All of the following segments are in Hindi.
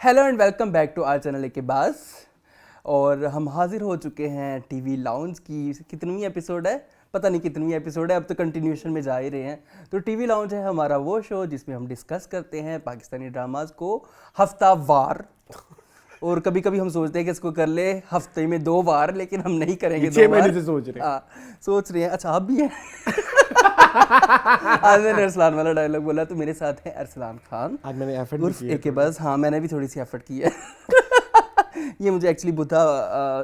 Hello and welcome back to our channel के बास। और हम हाजिर हो चुके हैं टीवी लाउंज की कितनवीं एपिसोड है, पता नहीं कितनवीं एपिसोड है, अब तो कंटिन्यूशन में जा ही रहे हैं। तो टीवी लाउंज है हमारा वो शो जिसमें हम डिस्कस करते हैं पाकिस्तानी ड्रामाज को हफ्तावार, और कभी कभी हम सोचते हैं कि इसको कर ले हफ्ते में 2 बार, लेकिन हम नहीं करेंगे 6 महीने से सोच रहे हैं। अच्छा आप भी हैं। आज मैंने अरसलान वाला डायलॉग बोला, तो मेरे साथ है अरसलान खान। आज मैंने एफर्ट भी किया के बस हाँ, मैंने भी थोड़ी सी एफर्ट की है। ये मुझे एक्चुअली बुद्धा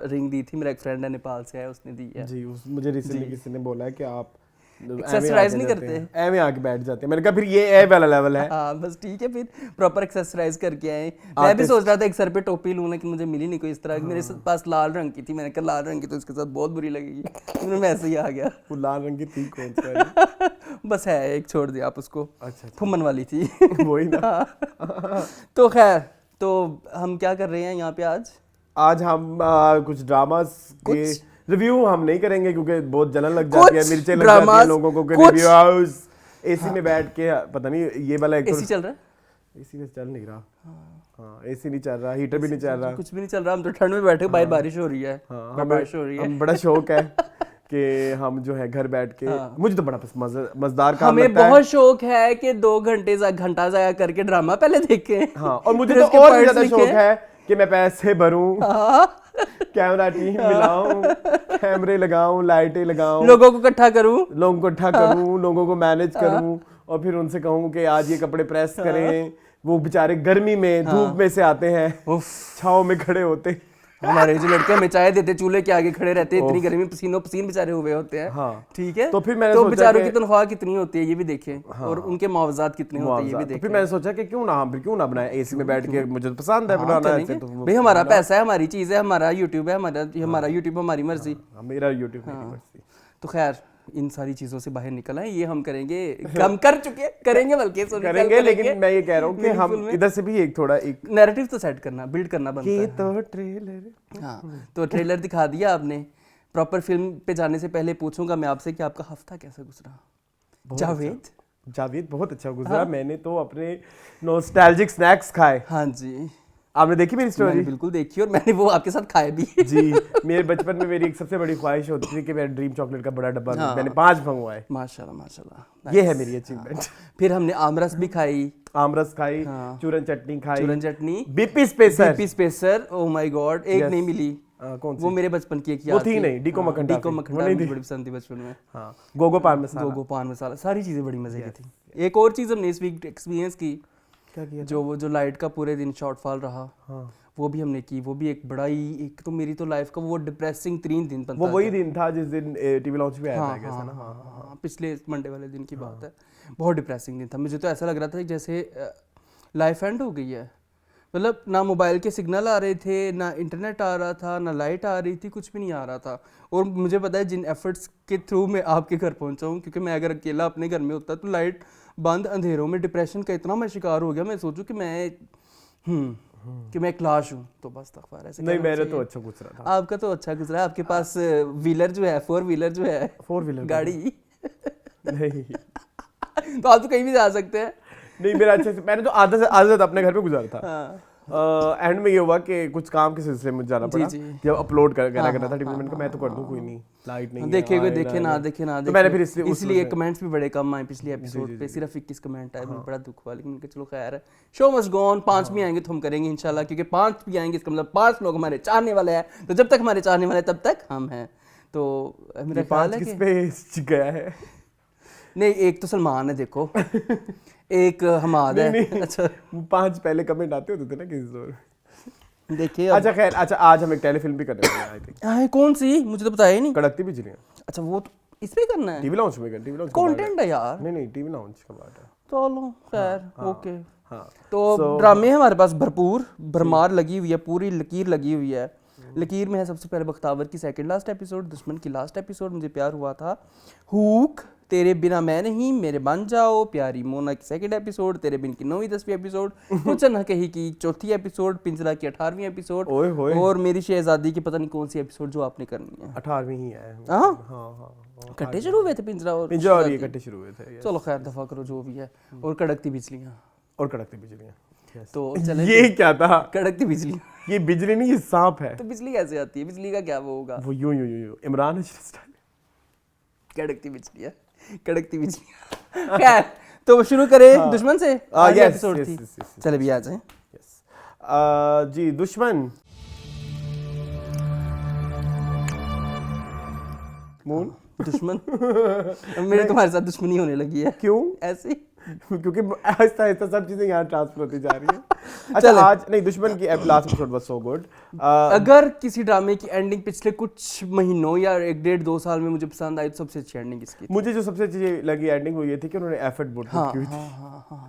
रिंग दी थी, मेरा एक फ्रेंड है नेपाल से है, उसने दी है जी। मुझे रिसेंटली किसी ने बोला है कि आप एक्सरसाइज नहीं करते, ऐਵੇਂ आके बैठ जाते हैं। मैंने कहा फिर ये ए वाला लेवल है। हाँ बस ठीक है, फिर प्रॉपर एक्सरसाइज करके आए। मैं भी सोच रहा था एक सर पे टोपी लूँ, लेकिन मुझे मिली नहीं कोई इस तरह की। मेरे पास लाल रंग की थी, मैंने कहा लाल रंग की तो इसके साथ बहुत बुरी लगेगी, तो मैं ऐसे ही आ गया। वो लाल रंग की थी कौन सी? बस है एक, छोड़ दिया आप उसको। अच्छा फुमन वाली थी। वही ना। तो खैर, तो हम क्या कर रहे हैं यहाँ पे आज हम कुछ ड्रामास के रिव्यू हम नहीं करेंगे, क्योंकि बहुत जलन लग जाती है, मिर्चें लग जाती है लोगों को। रिव्यू हाउस एसी में बैठ के, पता नहीं ये वाला एक एसी चल रहा है, एसी में चल नहीं रहा। हाँ एसी नहीं चल रहा, हीटर भी नहीं चल रहा, कुछ भी नहीं चल रहा। हम तो ठंड में बैठे, बाहर बारिश हो रही है। हाँ बारिश हो रही है। बड़ा शौक है कि हम जो है घर बैठ के, मुझे तो बड़ा मजेदार काम लगता है। हमें बहुत शौक है कि 2 घंटा जाया करके ड्रामा पहले देखें। हाँ, और मुझे तो और भी ज्यादा शौक है कि मैं पैसे भरूं, कैमरा टीम मिलाऊं, कैमरे लगाऊं, लाइटें लगाऊं, लोगों को इकट्ठा करूं, लोगों को मैनेज करूं, और फिर उनसे कहूं कि आज ये कपड़े प्रेस करें। वो बेचारे गर्मी में धूप में से आते हैं, छांव में खड़े होते। हमारे जो लड़के हमें चाय देते चूल्हे के आगे खड़े रहते हैं, इतनी गर्मी में पसीनों पसीन बेचारे हुए होते हैं। हाँ ठीक है, तो फिर मैंने तो बेचारों की तनख्वाह कितनी होती है ये भी देखें, और उनके मुआवजात कितने होते हैं ये भी देखें। फिर मैंने सोचा कि क्यों ना बनाए एसी में बैठ के, मुझे तो पसंद है बनाना ऐसे। तो भाई हमारा पैसा है, हमारी चीज है, हमारा यूट्यूब है, हमारा यूट्यूब हमारी मर्जी, मेरा यूट्यूब मेरी मर्जी। तो खैर इन सारी चीजों से बाहर निकल आए, ये हम करेंगे, हम कर चुके करेंगे, बल्कि करेंगे। लेकिन मैं ये कह रहा हूँ कि हम इधर से भी एक थोड़ा एक नैरेटिव तो सेट करना, बिल्ड करना बनता है। तो ट्रेलर, हाँ तो ट्रेलर दिखा दिया आपने। प्रॉपर फिल्म पे जाने से पहले पूछूंगा मैं आपसे कि आपका हफ्ता कैसा गुजरा? जावेद बहुत अच्छा गुजरा। मैंने तो अपने नॉस्टैल्जिक स्नैक्स खाए। हाँ जी, आपने देखी मेरी स्टोरी? बिल्कुल देखी, और मैंने वो आपके साथ खाए भी। जी, मेरे बचपन में मेरी एक सबसे बड़ी ख्वाहिश होती थी कि मैं ड्रीम चॉकलेट का बड़ा डब्बा लूं। मैंने 5 मंगवाए। माशाल्लाह, ये है मेरी अचीवमेंट। फिर हमने आमरस भी खाई, चूरन चटनी खाई, BP spacer. Oh my God, एक नहीं मिली। कौन सी? वो मेरे बचपन की एक याद वो थी नहीं, डीको मखंडा मुझे बड़ी पसंद थी बचपन में। हाँ, गोगो पान मसाला, सारी चीजें बड़ी मजे की थी। एक और चीज हमने इस वीक एक्सपीरियंस की, क्या किया? जो लाइट का पूरे दिन शॉर्टफॉल रहा, वो भी हमने की। वो भी एक बड़ा ही, एक तो मेरी तो लाइफ का वो डिप्रेसिंग 3 दिन बनता। वो वही दिन था जिस दिन टीवी लॉन्च पे आया था कैसा ना। हाँ, पिछले मंडे वाले दिन की बात है। बहुत डिप्रेसिंग दिन था, मुझे तो ऐसा लग रहा था जैसे लाइफ एंड हो गई है। मतलब ना मोबाइल के सिग्नल आ रहे थे, ना इंटरनेट आ रहा था, ना लाइट आ रही थी, कुछ भी नहीं आ रहा था। और मुझे पता है जिन एफर्ट्स के थ्रू मैं आपके घर पहुंचा हूँ, क्योंकि मैं अगर अकेला अपने घर में होता तो लाइट बंद अंधेरों में डिप्रेशन का इतना मैं शिकार हो गया, मैं सोचूं कि मैं एक लाश हूँ। तो बस तकवार ऐसे नहीं, मेरा तो अच्छा गुजरा था। आपका तो अच्छा गुजरा है। आपके पास व्हीलर जो है, 4 व्हीलर गाड़ी नहीं। तो आप तो कहीं भी जा सकते हैं। नहीं, मेरा अच्छे से, मैंने तो आदत अपने घर पे गुजारा था। एंड में ये हुआ कि कुछ काम के सिलसिले में जाना पड़ा, जब अपलोड करना था टीवी में। मैं तो कर दूं, कोई नहीं, लाइट नहीं है, देखे ना तो मैंने फिर इसलिए कमेंट्स भी बड़े कम आए पिछले एपिसोड पे, सिर्फ 21 कमेंट आए। बड़ा दुख हुआ, लेकिन चलो खैर है, शो मस्ट गो ऑन। 5 भी आएंगे तो हम करेंगे इंशाल्लाह, क्योंकि 5 भी आएंगे इसका मतलब 5 लोग हमारे चाहने वाले हैं। तो जब तक हमारे चाहने वाले तब तक हम हैं। तो मेरा ख्याल है किस पे गया है? नहीं, एक तो सलमान है देखो, एक हमाद है। अच्छा, 5 पहले कमेंट आते होते थे ना किसी जोर। देखिए अच्छा खैर, अच्छा आज हम एक टेलीफिल्म भी करने वाले हैं। आई थिंक कौन सी, मुझे तो बताया ही नहीं। कड़कती बिजलियां। अच्छा, वो तो इस पे करना है, टीवी लॉन्च में कर, टीवी लॉन्च कंटेंट है यार। नहीं, टीवी लॉन्च का बात है। चलो खैर, ओके। हाँ, तो ड्रामे हमारे पास भरपूर भरमार लगी हुई है, पूरी लकीर लगी हुई है। लकीर में है सबसे पहले बख्तावर की सेकंड लास्ट एपिसोड, दुश्मन की लास्ट एपिसोड, मुझे प्यार हुआ था, हुक, तेरे बिना मैं नहीं, मेरे बन जाओ, प्यारी मोना की सेकंड एपिसोड, तेरे बिन की 9वीं 10वीं एपिसोड, कुछ न कही की 4थी एपिसोड, पिंजरा की 18वीं एपिसोड, और मेरी शहजादी की पता नहीं कौन सी एपिसोड जो आपने करनी है। 18वीं ही है। हाँ, इकट्ठे शुरू हुए थे पिंजरा और ये इकट्ठे शुरू हुए थे। चलो खैर, दफा करो जो भी है। और कड़कती बिजलियां। तो चले ये क्या था? कड़कती बिजली। ये बिजली नहीं, ये सांप है। तो बिजली कैसे आती है? बिजली का क्या वो होगा? वो यूं यूं यूं यूं इमरान हाशमी स्टाइल। कड़कती बिजली है, कड़कती बिजली। खैर, तो शुरू करें दुश्मन से। आज yes, एपिसोड yes, थी। yes, yes, चले भी आ जाएं। जी दुश्मन मून दुश्मन मेरे तुम्हारे साथ दुश्मनी होने लगी है। क्यों? ऐसे ही। क्योंकि आहिस्ता आहिस्ता सब चीजें यहाँ ट्रांसफर होती जा रही है। अच्छा आज नहीं, दुश्मन की last episode was so good. अगर किसी ड्रामे की एंडिंग पिछले कुछ महीनों या 1-1.5-2 साल में मुझे पसंद आई तो सबसे अच्छी एंडिंग इसकी थी। मुझे जो सबसे अच्छी लगी एंडिंग वो ये थी कि उन्होंने एफर्ट बहुत की हुई थी।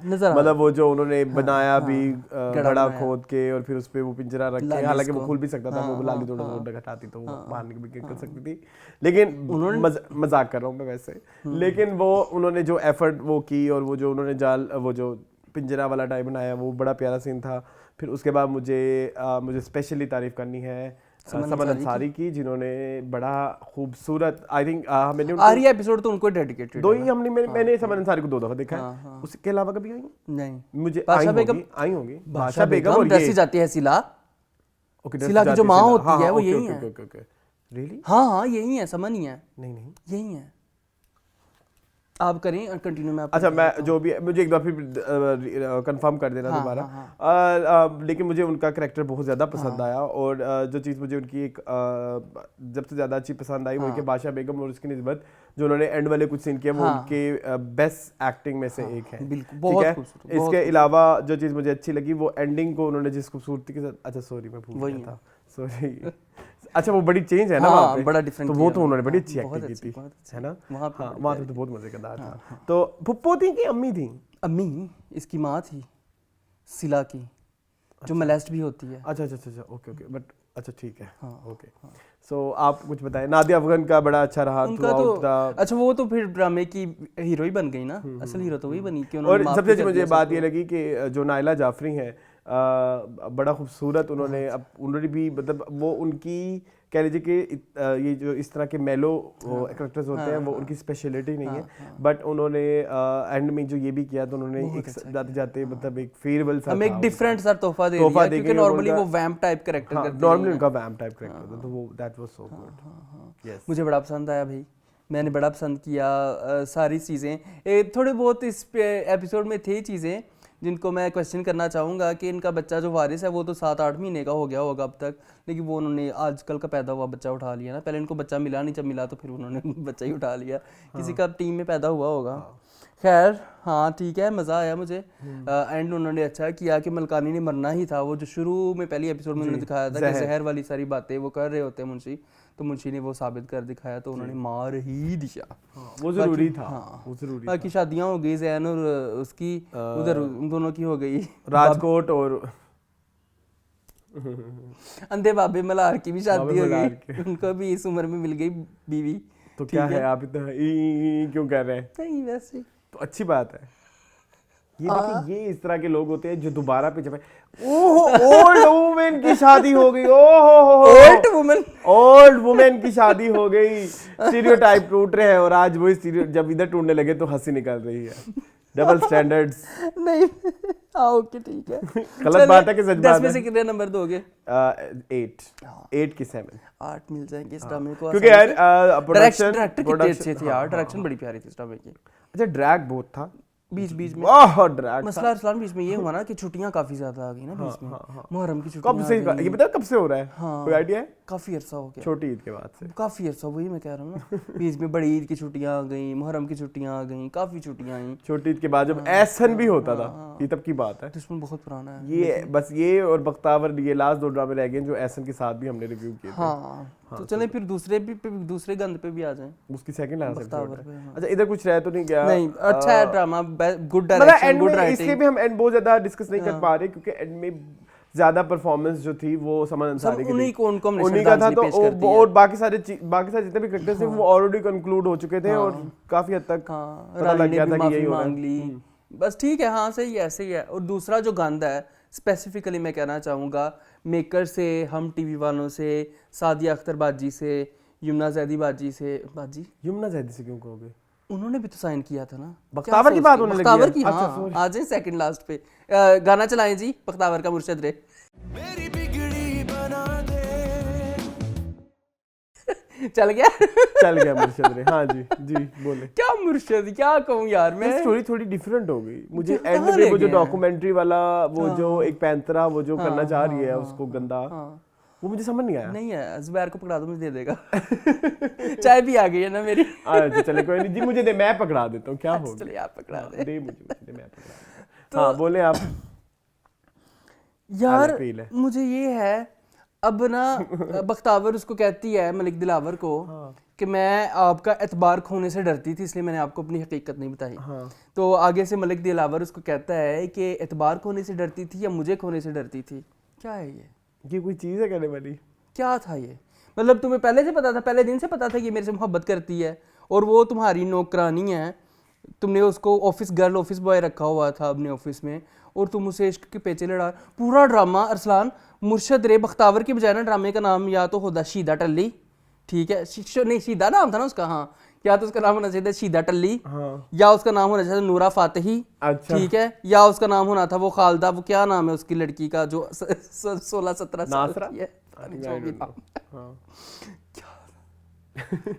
नजर आ मतलब वो जो उन्होंने बनाया भी गड़ा खोद के और फिर उस पे वो पिंजरा रख के, हालांकि वो खुल भी सकता था, वो लाली थोड़ा थोड़ा घटाती तो वो बाहर निकल कर सकती थी, लेकिन मजाक कर रहा हूँ मैं वैसे। लेकिन वो उन्होंने जो एफर्ट वो की और वो जो उन्होंने जाल वो जो पिंजरा वाला टाइप बनाया वो बड़ा प्यारा सीन था। फिर उसके बाद मुझे स्पेशली तारीफ करनी है समन अंसारी की, जिन्होंने बड़ा खूबसूरत, आई थिंक मैंने आर्या एपिसोड तो उनको डेडिकेटेड दो ही मैंने समन अंसारी को 2 दफा देखा है। उसके अलावा कभी आई नहीं? मुझे आई होगी बादशाह बेगम और ये जाती है सिला। ओके, सिला की जो माँ होती है वो यही है। रियली? हाँ यही है, समन ही है। नहीं यही है। आप करें कंटिन्यू में। अच्छा, मैं जो भी मुझे एक बार फिर कंफर्म कर देना दोबारा। लेकिन मुझे उनका कैरेक्टर बहुत ज़्यादा पसंद आया और जो चीज़ मुझे उनकी एक जब से ज़्यादा अच्छी पसंद आई वो कि बादशाह बेगम और उसकी निस्बत जो उन्होंने एंड वाले कुछ सीन किए वो उनके बेस्ट एक्टिंग में से एक है। ठीक है। इसके अलावा जो चीज़ मुझे अच्छी लगी वो एंडिंग को उन्होंने जिस खूबसूरती के साथ, अच्छा सॉरी मैं भूल गया था, सॉरी। अच्छा वो बड़ी चेंज है ना वहाँ पे, बड़ा डिफरेंट, तो वो तो उन्होंने बड़ी अच्छी एक्टिंग की थी, है ना? वहाँ पे तो बहुत मजेदार था। तो फुप्पो थी कि अम्मी थी? अम्मी इसकी माँ थी, सिला की, जो मोलेस्ट भी होती है। अच्छा ओके बट अच्छा ठीक है, ओके। सो आप कुछ बताएं। नादिया अफगान का बड़ा अच्छा रहा उनका तो। अच्छा वो तो फिर ड्रामे की हीरो ही बन गई ना, असल हीरो तो वही बनी कि उन्होंने। और सबसे अच्छी मुझे बात ये लगी कि जो नाइला जाफरी है बड़ा खूबसूरत उन्होंने भी, मतलब वो उनकी कह लीजिए कि ये जो इस तरह के मेलो कैरेक्टर्स होते हैं वो उनकी स्पेशलिटी नहीं है, बट उन्होंने एंड में जो ये भी किया तो उन्होंने एक जाते जाते मतलब एक फेयरवेल सा हमें एक डिफरेंट सा तोहफा दे दिया, क्योंकि नॉर्मली वो वैम्प टाइप कैरेक्टर करती है। नॉर्मली उनका वैम्प टाइप कैरेक्टर था, तो वो that was so good. Yes, मुझे बड़ा पसंद आया भाई, मैंने बड़ा पसंद किया सारी चीज़ें। थोड़े बहुत इस एपिसोड में थे चीज़ें जिनको मैं क्वेश्चन करना चाहूँगा कि इनका बच्चा जो वारिस है वो तो 7-8 महीने का हो गया होगा अब तक, लेकिन वो उन्होंने आजकल का पैदा हुआ बच्चा उठा लिया ना। पहले इनको बच्चा मिला नहीं, जब मिला तो फिर उन्होंने बच्चा ही उठा लिया। किसी का टीम में पैदा हुआ होगा। खैर हाँ ठीक है, मज़ा आया मुझे। एंड उन्होंने अच्छा किया कि मलकानी ने मरना ही था। वो जो शुरू में पहली एपिसोड में उन्होंने दिखाया था कि जहर वाली सारी बातें वो कर रहे होते हैं मुंशी, तो मुंशी ने वो साबित कर दिखाया, तो उन्होंने मार ही दिया। वो जरूरी था। वो जरूरी। बाकी शादियां हो गई, जैन और उसकी उधर उन दोनों की हो गई, राजकोट और अंधे बाबे मल्हार की भी शादी हो गई, उनको भी इस उम्र में मिल गई बीवी। तो क्या है, आप इतना क्यों कर रहे हैं? नहीं वैसे तो अच्छी बात है। ये देखिए, ये इस तरह के लोग होते हैं जो दोबारा पीछे ओल्ड वुमेन की शादी हो गई, ओल्ड वुमेन की शादी हो गई, स्टीरियोटाइप टूट रहे हैं, और आज वही स्टीरियो जब इधर टूटने लगे तो हंसी निकल रही है। डबल स्टैंडर्ड्स नहीं। ओके ठीक है, गलत बात है कि सच बात है। 10 में से कितने नंबर दोगे? 8 की 7 8 मिल जाएंगे इस ड्रामे को, क्योंकि यार डायरेक्शन कितनी अच्छी थी यार, डायरेक्शन बड़ी प्यारी थी इस ड्रामे की। अच्छा ड्रैग बहुत था बीच में, ड्रैग मसला अरसलान बीच में ये हुआ ना कि छुट्टियां काफी ज्यादा आ गई ना बीच में, मुहर्रम की कब से ये बता कब से हो रहा है? कोई आइडिया है? काफी अरसा हो गया, छोटी ईद के बाद से काफी अरसा, वही मैं कह रहा हूँ ना। बीच में बड़ी ईद की छुट्टियां आ गई, मुहर्रम की छुट्टियां आ गई, काफी छुट्टियां आई। छोटी ईद के बाद जब एहसन भी होता था, ये तब की बात है। दुश्मन बहुत पुराना है ये, बस ये और बख्तावर, ये लास्ट 2 ड्रामे रह गए जो एहसन के साथ भी हमने रिव्यू किए थे। हाँ तो चलें फिर दूसरे गंद पे भी आ जाएं। उसकी सेकंड लास्ट एपिसोड है। अच्छा इधर कुछ रह तो नहीं गया? नहीं, अच्छा है drama, good direction, good writing. इसलिए भी हम एंड बहुत ज्यादा डिस्कस नहीं कर पा रहे क्योंकि एंड में ज्यादा परफॉर्मेंस जो थी वो समन अंसारी की, उन्हीं का था, तो और बाकी सारे जितने भी कैरेक्टर्स थे वो ऑलरेडी कंक्लूड हो चुके थे और काफी हद तक पता लग गया था कि यही होगा। बस ठीक है, हाँ सही है, ऐसे ही है। और दूसरा जो गंद है स्पेसिफिकली मैं कहना चाहूँगा मेकर से, हम टीवी वालों से, सादिया अख्तर बाजी से, यमुना जैदी बाजी से। बाजी? यमुना जैदी से क्यों कहोगे? उन्होंने भी तो साइन किया था ना। बख्तावर की बात होने लगी है। बख्तावर की, अच्छा, हाँ, sorry। आ जाए सेकंड लास्ट पे। गाना चलाएं जी बख्तावर का मुर्शद रे। मेरी बिगड़ी बना दे। चल गया चल गया मुर्शद रे। हाँ जी जी बोले। क्या मुर्शद, क्या कहूँ यार मैं। स्टोरी थोड़ी डिफरेंट हो गई मुझे कहाँ एंड में, रह वो जो गया है? डॉक्यूमेंट्री वाला वो जो एक पैंतरा वो जो करना चाह रही है हाँ, उसको गंदा, हाँ। वो मुझे समझ नहीं आया। नहीं है, जुबैर को पकड़ा दो, मुझे दे देगा चाय भी आ गई है ना मेरी। अच्छा चले कोई नहीं जी, मुझे दे, मैं पकड़ा देता हूँ, क्या हो गया। चलिए आप पकड़ा हाँ, दे। दे मुझे, मैं पकड़ा। हाँ बोले आप। यार आले पीले। मुझे ये है अब ना बख्तावर उसको कहती है मलिक दिलावर को कि मैं आपका एतबार खोने से डरती थी इसलिए मैंने आपको अपनी हकीकत नहीं बताई। तो आगे से मलिक दिलावर उसको कहता है कि एतबार खोने से डरती थी या मुझे खोने से डरती थी। क्या है ये कोई चीज़ है कहने वाली? क्या था ये? मतलब तुम्हें पहले से पता था, पहले दिन से पता था कि मेरे से मोहब्बत करती है और वो तुम्हारी नौकरानी है, तुमने उसको ऑफिस गर्ल ऑफिस बॉय रखा हुआ था अपने ऑफिस में और तुम उसे इश्क के पेचे लड़ा। पूरा ड्रामा अरसलान मुर्शद रे बख्तावर की बजाय ना ड्रामे का नाम या तो होता शीदा टल्ली, ठीक है, नहीं शीदा नाम था ना उसका, हाँ, या तो उसका नाम होना चाहिए शीदा टल्ली, हाँ। या उसका नाम होना चाहिए नूरा फातही, अच्छा। ठीक है, या उसका नाम होना था वो खालदा, वो क्या नाम है उसकी लड़की का जो 16-17 साल की है, जो भी नाम।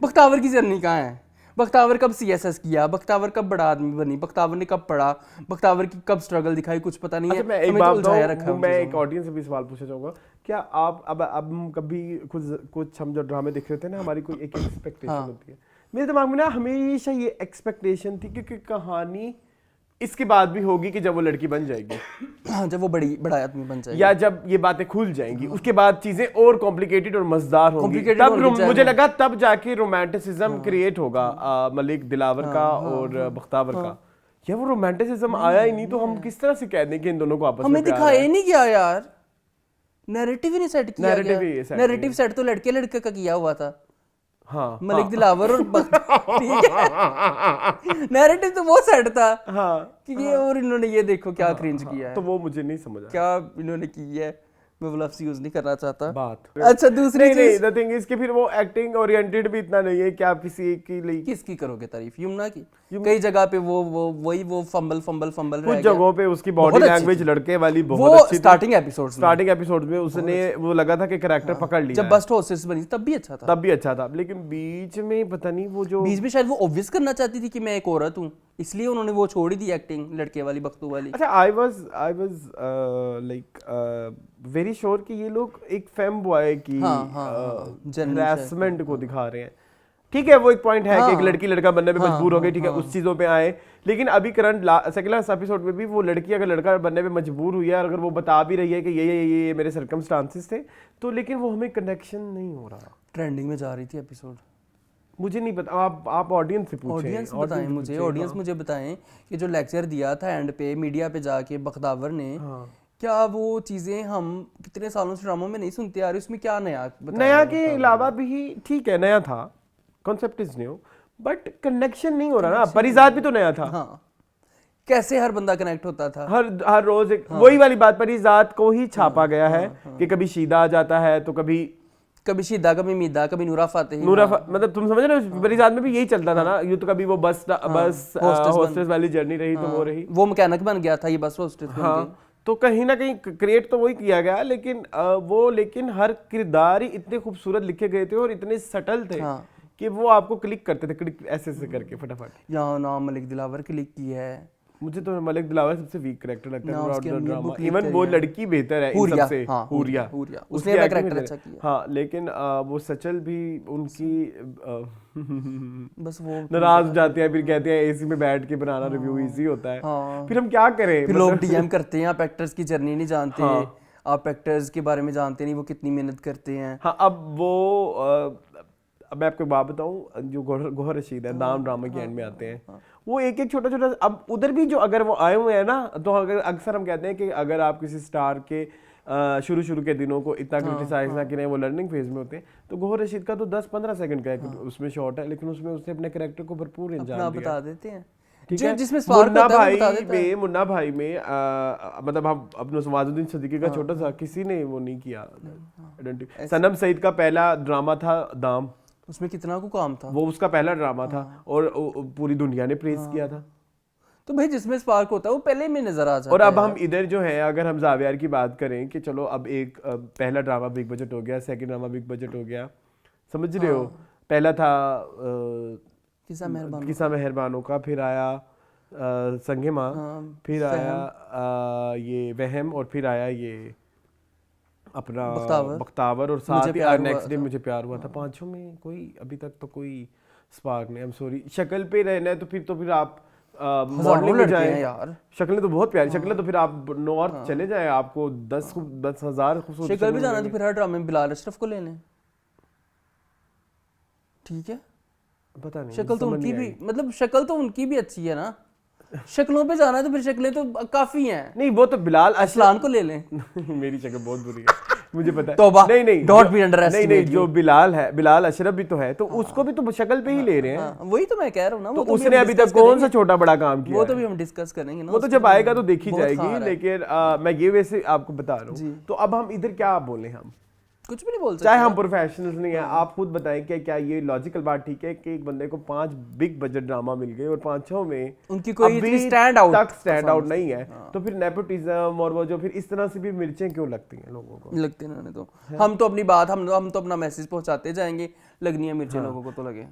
बख्तावर की जर्नी कहाँ है? बख्तावर कब सीएसएस किया, बख्तावर कब बड़ा आदमी बनी, बख्तावर ने कब पढ़ा, बख्तावर की कब स्ट्रगल दिखाई, कुछ पता नहीं है। अच्छा, मैं एक हमें तो बात उलझाया रखा है बताऊं, उन मैं चीज़ों एक में। ऑडियंस से भी सवाल पूछना चाहूंगा। क्या आप अब हम कभी कुछ हम जो ड्रामे देख रहे थे ना, हमारी कोई एक एक्सपेक्टेशन होती है। मेरे दिमाग में ना हमेशा ये एक्सपेक्टेशन थी कि कहानी इसके बाद भी होगी कि जब वो लड़की बन जाएगी, हाँ, जब वो बड़ा आदमी बन जाएगा, या जब ये बातें खुल जाएंगी, उसके बाद चीजें और कॉम्प्लिकेटेड और मजेदार होंगी। Complicated तब होने जाएगा। मुझे लगा तब जाके रोमांटिसिज्म क्रिएट होगा मलिक दिलावर का और बख्तावर का। या वो रोमांटिसिज्म आया ही नहीं, तो हम किस तरह से कह दें कि इन दोनों को आपस में हमें प्यार दिखाया है? ही नहीं गया यार, नैरेटिव ही नहीं सेट किया Narrative ही गया। set नैरेटिव सेट तो लड़के लड़के का किया हुआ था, हाँ मलिक दिलावर और ठीक है, नैरेटिव तो वो सेट था हाँ कि ये और इन्होंने ये देखो क्या क्रिंज किया है, तो वो मुझे नहीं समझ आया क्या इन्होंने की है। मैं वो लफ्ज़ यूज नहीं करना चाहता। बात। अच्छा दूसरी नहीं चीज, द थिंग इज कि फिर वो एक्टिंग ओरिएंटेड भी इतना नहीं है कि आप किसी एक की लिए किसकी करोगे तारीफ? यमुना की। कई जगह पे वो फंबल कुछ रह गया। जगहों पे उसकी बॉडी बहुत अच्छी लैंग्वेज थी। लड़के वाली वो बहुत अच्छी थी। स्टार्टिंग एपिसोड में उसने वो लगा था कि कैरेक्टर पकड़ लिया जब है। बस्ट होस्टेस बनी तब भी अच्छा था। तब भी अच्छा था, लेकिन बीच में पता नहीं वो जो बीच में शायद वो ऑब्वियस करना चाहती थी कि मैं एक औरत हूँ, इसलिए उन्होंने वो छोड़ ही दी एक्टिंग लड़के वाली बख्तू वाली। अच्छा I was like very sure कि ये लोग एक फेम बॉय की हरासमेंट को दिखा रहे हैं। ठीक है, वो एक पॉइंट है कि एक लड़की लड़का बनने पे मजबूर हो गई, ठीक है, उस चीजों पे आए। लेकिन अभी करंट सेकंड लास्ट एपिसोड में भी वो लड़की अगर लड़का बनने पे मजबूर हुई है, अगर वो बता भी रही है कि ये मेरे सर्कमस्टांसेस थे, तो लेकिन वो हमें कनेक्शन नहीं हो रहा। ट्रेंडिंग में जा रही थी एपिसोड। मुझे नहीं पता, आप ऑडियंस से पूछें। ऑडियंस बताएं मुझे, ऑडियंस मुझे बताएं कि जो लेक्चर दिया था एंड पे मीडिया पे जाके बख्तावर ने, क्या वो चीजें हम कितने सालों से ड्रामों में नहीं सुनते आ रहे, उसमें क्या नया बताया? नया के अलावा भी ठीक है, नया था, concept is new, but connection नहीं हो रहा ना। परिजात भी तो नया था। हाँ, कैसे हर बंदा कनेक्ट होता था हर रोज एक वही वाली बात। परिजात को ही छापा गया है कि कभी शीदा आ जाता है तो कभी शीदा, कभी मीदा, कभी नूरा फातेही। मतलब तुम समझ रहे हो, परिजात में भी यही चलता था ना। ये तो कभी वो बस हॉस्टेस वाली जर्नी रही तो वो रही, वो मैकेनिक बन गया था, ये बस हॉस्टेस बन गई। तो कहीं ना कहीं क्रिएट तो वही किया गया, लेकिन हर किरदार ही इतने खूबसूरत लिखे गए थे और इतने सटल थे कि वो आपको क्लिक करते थे, क्लिक ऐसे करके फटाफट। यहाँ नाम मलिक दिलावर क्लिक की है। मुझे तो मलिक दिलावर सबसे वीक कैरेक्टर लगता है through out the drama. Even वो लड़की बेहतर है इन सबसे, हुरिया, उसने अपना कैरेक्टर अच्छा किया। हाँ, लेकिन वो सचल भी उनकी बस वो नाराज हो जाते हैं, फिर कहते हैं एसी में बैठ के बनाना रिव्यू इजी होता है। फिर हम क्या करें? फिर लोग डीएम करते हैं, आप एक्टर्स की जर्नी नहीं जानते, आप एक्टर्स के बारे में जानते नहीं, वो कितनी मेहनत करते हैं। हाँ, अब मैं आपको एक बात बताऊं, जो गौहर रशीद है, दाम ड्रामा के एंड में आते हैं, वो एक छोटा छोटा, अब उधर भी जो अगर वो आए हुए हैं ना, तो अगर अक्सर हम कहते हैं कि अगर आप किसी स्टार के शुरू के दिनों को इतना क्रिटिसाइज ना करें, वो लर्निंग फेज में होते हैं, तो गौहर रशीद का तो 10-15 सेकंड का उसमें शॉट है, लेकिन उसमें उसने अपने कैरेक्टर को भरपूर इंजाम दिया, बता देते हैं। ठीक है, जिसमें मुन्ना भाई में मतलब हम अपने नवाजुद्दीन सिद्दीकी का छोटा सा, किसी ने वो नहीं किया। सनम सईद का पहला ड्रामा था दाम, उसमें कितना को काम था। वो उसका पहला ड्रामा था और पूरी दुनिया ने प्रेज किया था। तो भाई जिसमें स्पार्क होता है वो पहले में नजर आ जाता है। और अब हम इधर जो है, अगर हम जावियर की बात करें कि चलो अब एक पहला ड्रामा बिग बजट हो गया, सेकंड ड्रामा बिग बजट हो गया, समझ रहे हो। पहला था किस्सा मेहरबानों का, फिर आया संगे माँ, फिर आया ये वहम, और फिर आया ये अपना बख्तावर, और साथ ही नेक्स्ट डे मुझे प्यार हुआ था। पांचों में कोई अभी तक तो कोई स्पार्क नहीं। आई एम सॉरी, शक्ल पे रहना है तो फिर आप मॉडलिंग में जाएं यार। शक्लें तो बहुत प्यारी शक्लें, तो फिर आप नॉर्थ चले जाएं, आपको 10,000 खूबसूरत शक्ल भी जाना तो फिर हर ड्रामे में बिलाल अशरफ को ले लें, ठीक है। पता नहीं, शक्ल तो उनकी भी, मतलब शक्ल तो उनकी भी अच्छी है ना। शक्लों पे जाना है तो फिर शक्लें तो काफी हैं। नहीं वो तो बिलाल असलान को ले लें। मेरी शक्ल बहुत बुरी है, मुझे पता है। तौबा, नहीं डोंट बी अंडरएस्टिमेट। नहीं, जो बिलाल है, बिलाल अशरफ भी तो है, तो उसको भी तो शक्ल पे ही ले रहे हैं। वही तो मैं कह रहा हूँ ना। तो उसने अभी तक कौन सा छोटा बड़ा काम किया? वो तो भी हम डिस्कस करेंगे ना, वो तो जब आएगा तो देखी जाएगी। लेकिन मैं ये वैसे आपको बता रहा हूँ। तो अब हम इधर क्या बोले, हम कुछ भी नहीं बोल सकते, चाहे हम प्रोफेशनल्स नहीं है। आप खुद बताएं कि क्या ये लॉजिकल बात ठीक है कि एक बंदे को 5 बिग बजट ड्रामा मिल गए और 5 में उनकी कोई स्टैंड आउट नहीं है, तो फिर नेपोटिज्म और वो जो फिर इस तरह से भी मिर्चें क्यों लगती हैं लोगों को? लगती ना तो हम तो अपनी बात, हम तो अपना मैसेज पहुंचाते जाएंगे, लगनी है मिर्चें लोगों को तो लगे,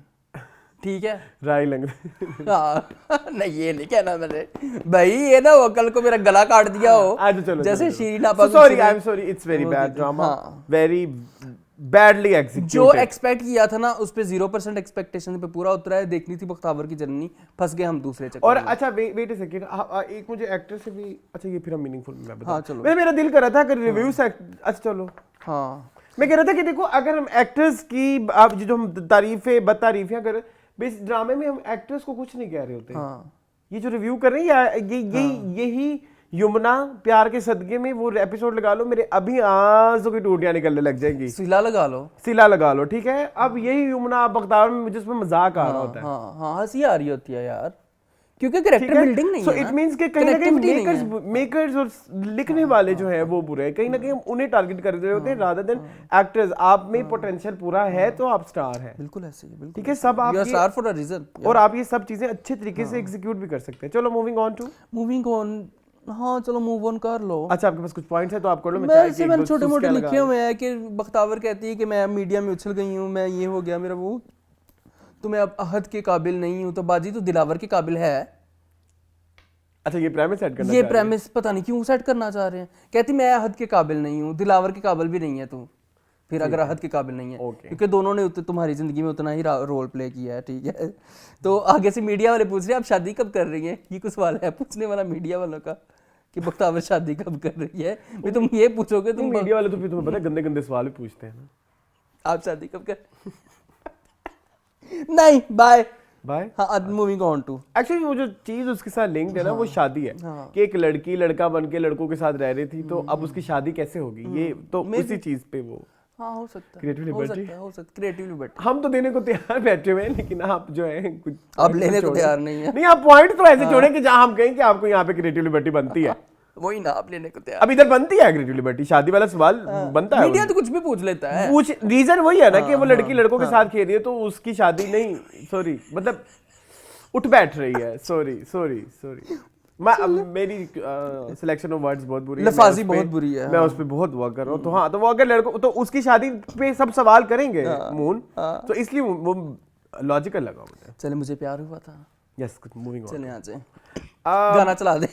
ठीक है। राय लग नहीं ये नहीं कहना मैंने भाई, ये ना वो कल को मेरा गला काट दिया हो जैसे शीरीन आपा। Sorry, I am sorry, it's very bad drama, very badly executed. जो एक्सपेक्ट किया था ना उस पे 0% एक्सपेक्टेशन पे पूरा उतरा है। देखनी थी बख्तावर की जर्नी, फंस गए हम दूसरे चक्कर। और अच्छा वेट अ सेकंड, एक मुझे एक्टर से भी, अच्छा ये फिर हम मीनिंगफुल में बता। हाँ चलो, मेरा दिल कर रहा था कि रिव्यू से, अच्छा चलो, हाँ मैं कह रहा था कि देखो अगर हम एक्टर्स की आप जो हम तारीफें बदतारीफियां करें, इस ड्रामे में हम एक्टर्स को कुछ नहीं कह रहे होते। ये जो रिव्यू कर रहे हैं यही यमुना प्यार के सदके में वो एपिसोड लगा लो, मेरे अभी आंसू की टूटियां निकलने लग जाएंगी। सिला लगा लो, ठीक है। अब यही यमुना बख्तावर में मुझे उसमें मजाक आ रहा होता है। हाँ हंसी आ रही होती है यार, क्योंकि कैरेक्टर बिल्डिंग नहीं है। सो इट मींस कि कहीं ना कहीं मेकर्स और लिखने वाले जो है वो बुरे हैं, कहीं ना कहीं उन्हें टारगेट कर रहे होते हैं रादर देन एक्टर्स। आप में पोटेंशियल पूरा है तो आप स्टार हैं, बिल्कुल ऐसे ही, बिल्कुल ठीक है। सब आप स्टार फॉर अ रीजन, और आप ये सब चीजें अच्छे तरीके से एग्जीक्यूट भी कर सकते हैं। चलो मूविंग ऑन। हाँ चलो मूव ऑन कर लो। अच्छा आपके पास कुछ पॉइंट्स है तो आप कर लो। मैंने छोटे मोटे लिखे हुए हैं कि बख्तावर कहती है कि मैं मीडिया में उछल गई हूँ, मैं ये हो गया मेरा वो, तो मैं अब अहद के काबिल नहीं हूँ। तो बाजी तो दिलावर के काबिल है। अच्छा ये प्रेमिस सेट करना, ये प्रेमिस पता नहीं क्यों सेट करना चाह रहे हैं। कहती मैं अहद के काबिल नहीं हूँ, दिलावर के काबिल भी नहीं है तू। फिर अगर अहद के काबिल नहीं है, क्योंकि दोनों ने तुम्हारी जिंदगी में उतना ही रोल प्ले किया है, ठीक है। तो आगे से मीडिया वाले पूछ रहे हैं आप शादी कब कर रही हैं। ये कुछ सवाल है पूछने वाला मीडिया वालों का कि बख्तावर शादी कब कर रही है। भी तुम ये पूछोगे, तुम मीडिया वाले तो फिर तुम्हें पता है गंदे सवाल भी पूछते हैं ना, आप शादी कब कर नहीं बाय। हाँ, मूविंग ऑन टू, एक्चुअली वो जो चीज उसके साथ लिंक्ड है ना, वो शादी है। कि एक लड़की लड़का बन के लड़कों के साथ रह रही थी, तो अब उसकी शादी कैसे होगी, ये तो उसी चीज पे वो हो सकता है, क्रिएटिव लिबर्टी। क्रिएटिव लिबर्टी हम तो देने को तैयार बैठे हुए हैं, लेकिन आप जो है कुछ आप लेने को तैयार नहीं है। नहीं, आप पॉइंट तो ऐसे छोड़े कि जहां हम कहें कि आपको यहाँ पे क्रिएटिव लिबर्टी बनती है। वही ना, आप लेने को तैयार। अब इधर बनती है क्रिएटिव लिबर्टी, शादी वाला सवाल बनता है। मीडिया तो कुछ भी पूछ लेता है। रीजन वही है ना कि वो लड़की लड़कों के साथ खेल रही है, तो उसकी शादी नहीं, सॉरी मतलब उठ बैठ रही है। सॉरी मेरी सिलेक्शन ऑफ वर्ड्स बहुत बुरी है, लफाजी बहुत बुरी है। मैं उस पे बहुत वर्क कर रहा हूँ। तो हाँ, तो वो अगर लड़कों, तो उसकी शादी पे सब सवाल करेंगे मून, तो इसलिए वो लॉजिकल लगा मुझे। चले मुझे प्यार हुआ था। Yes, moving on. चले यहाँ से गाना चला दे।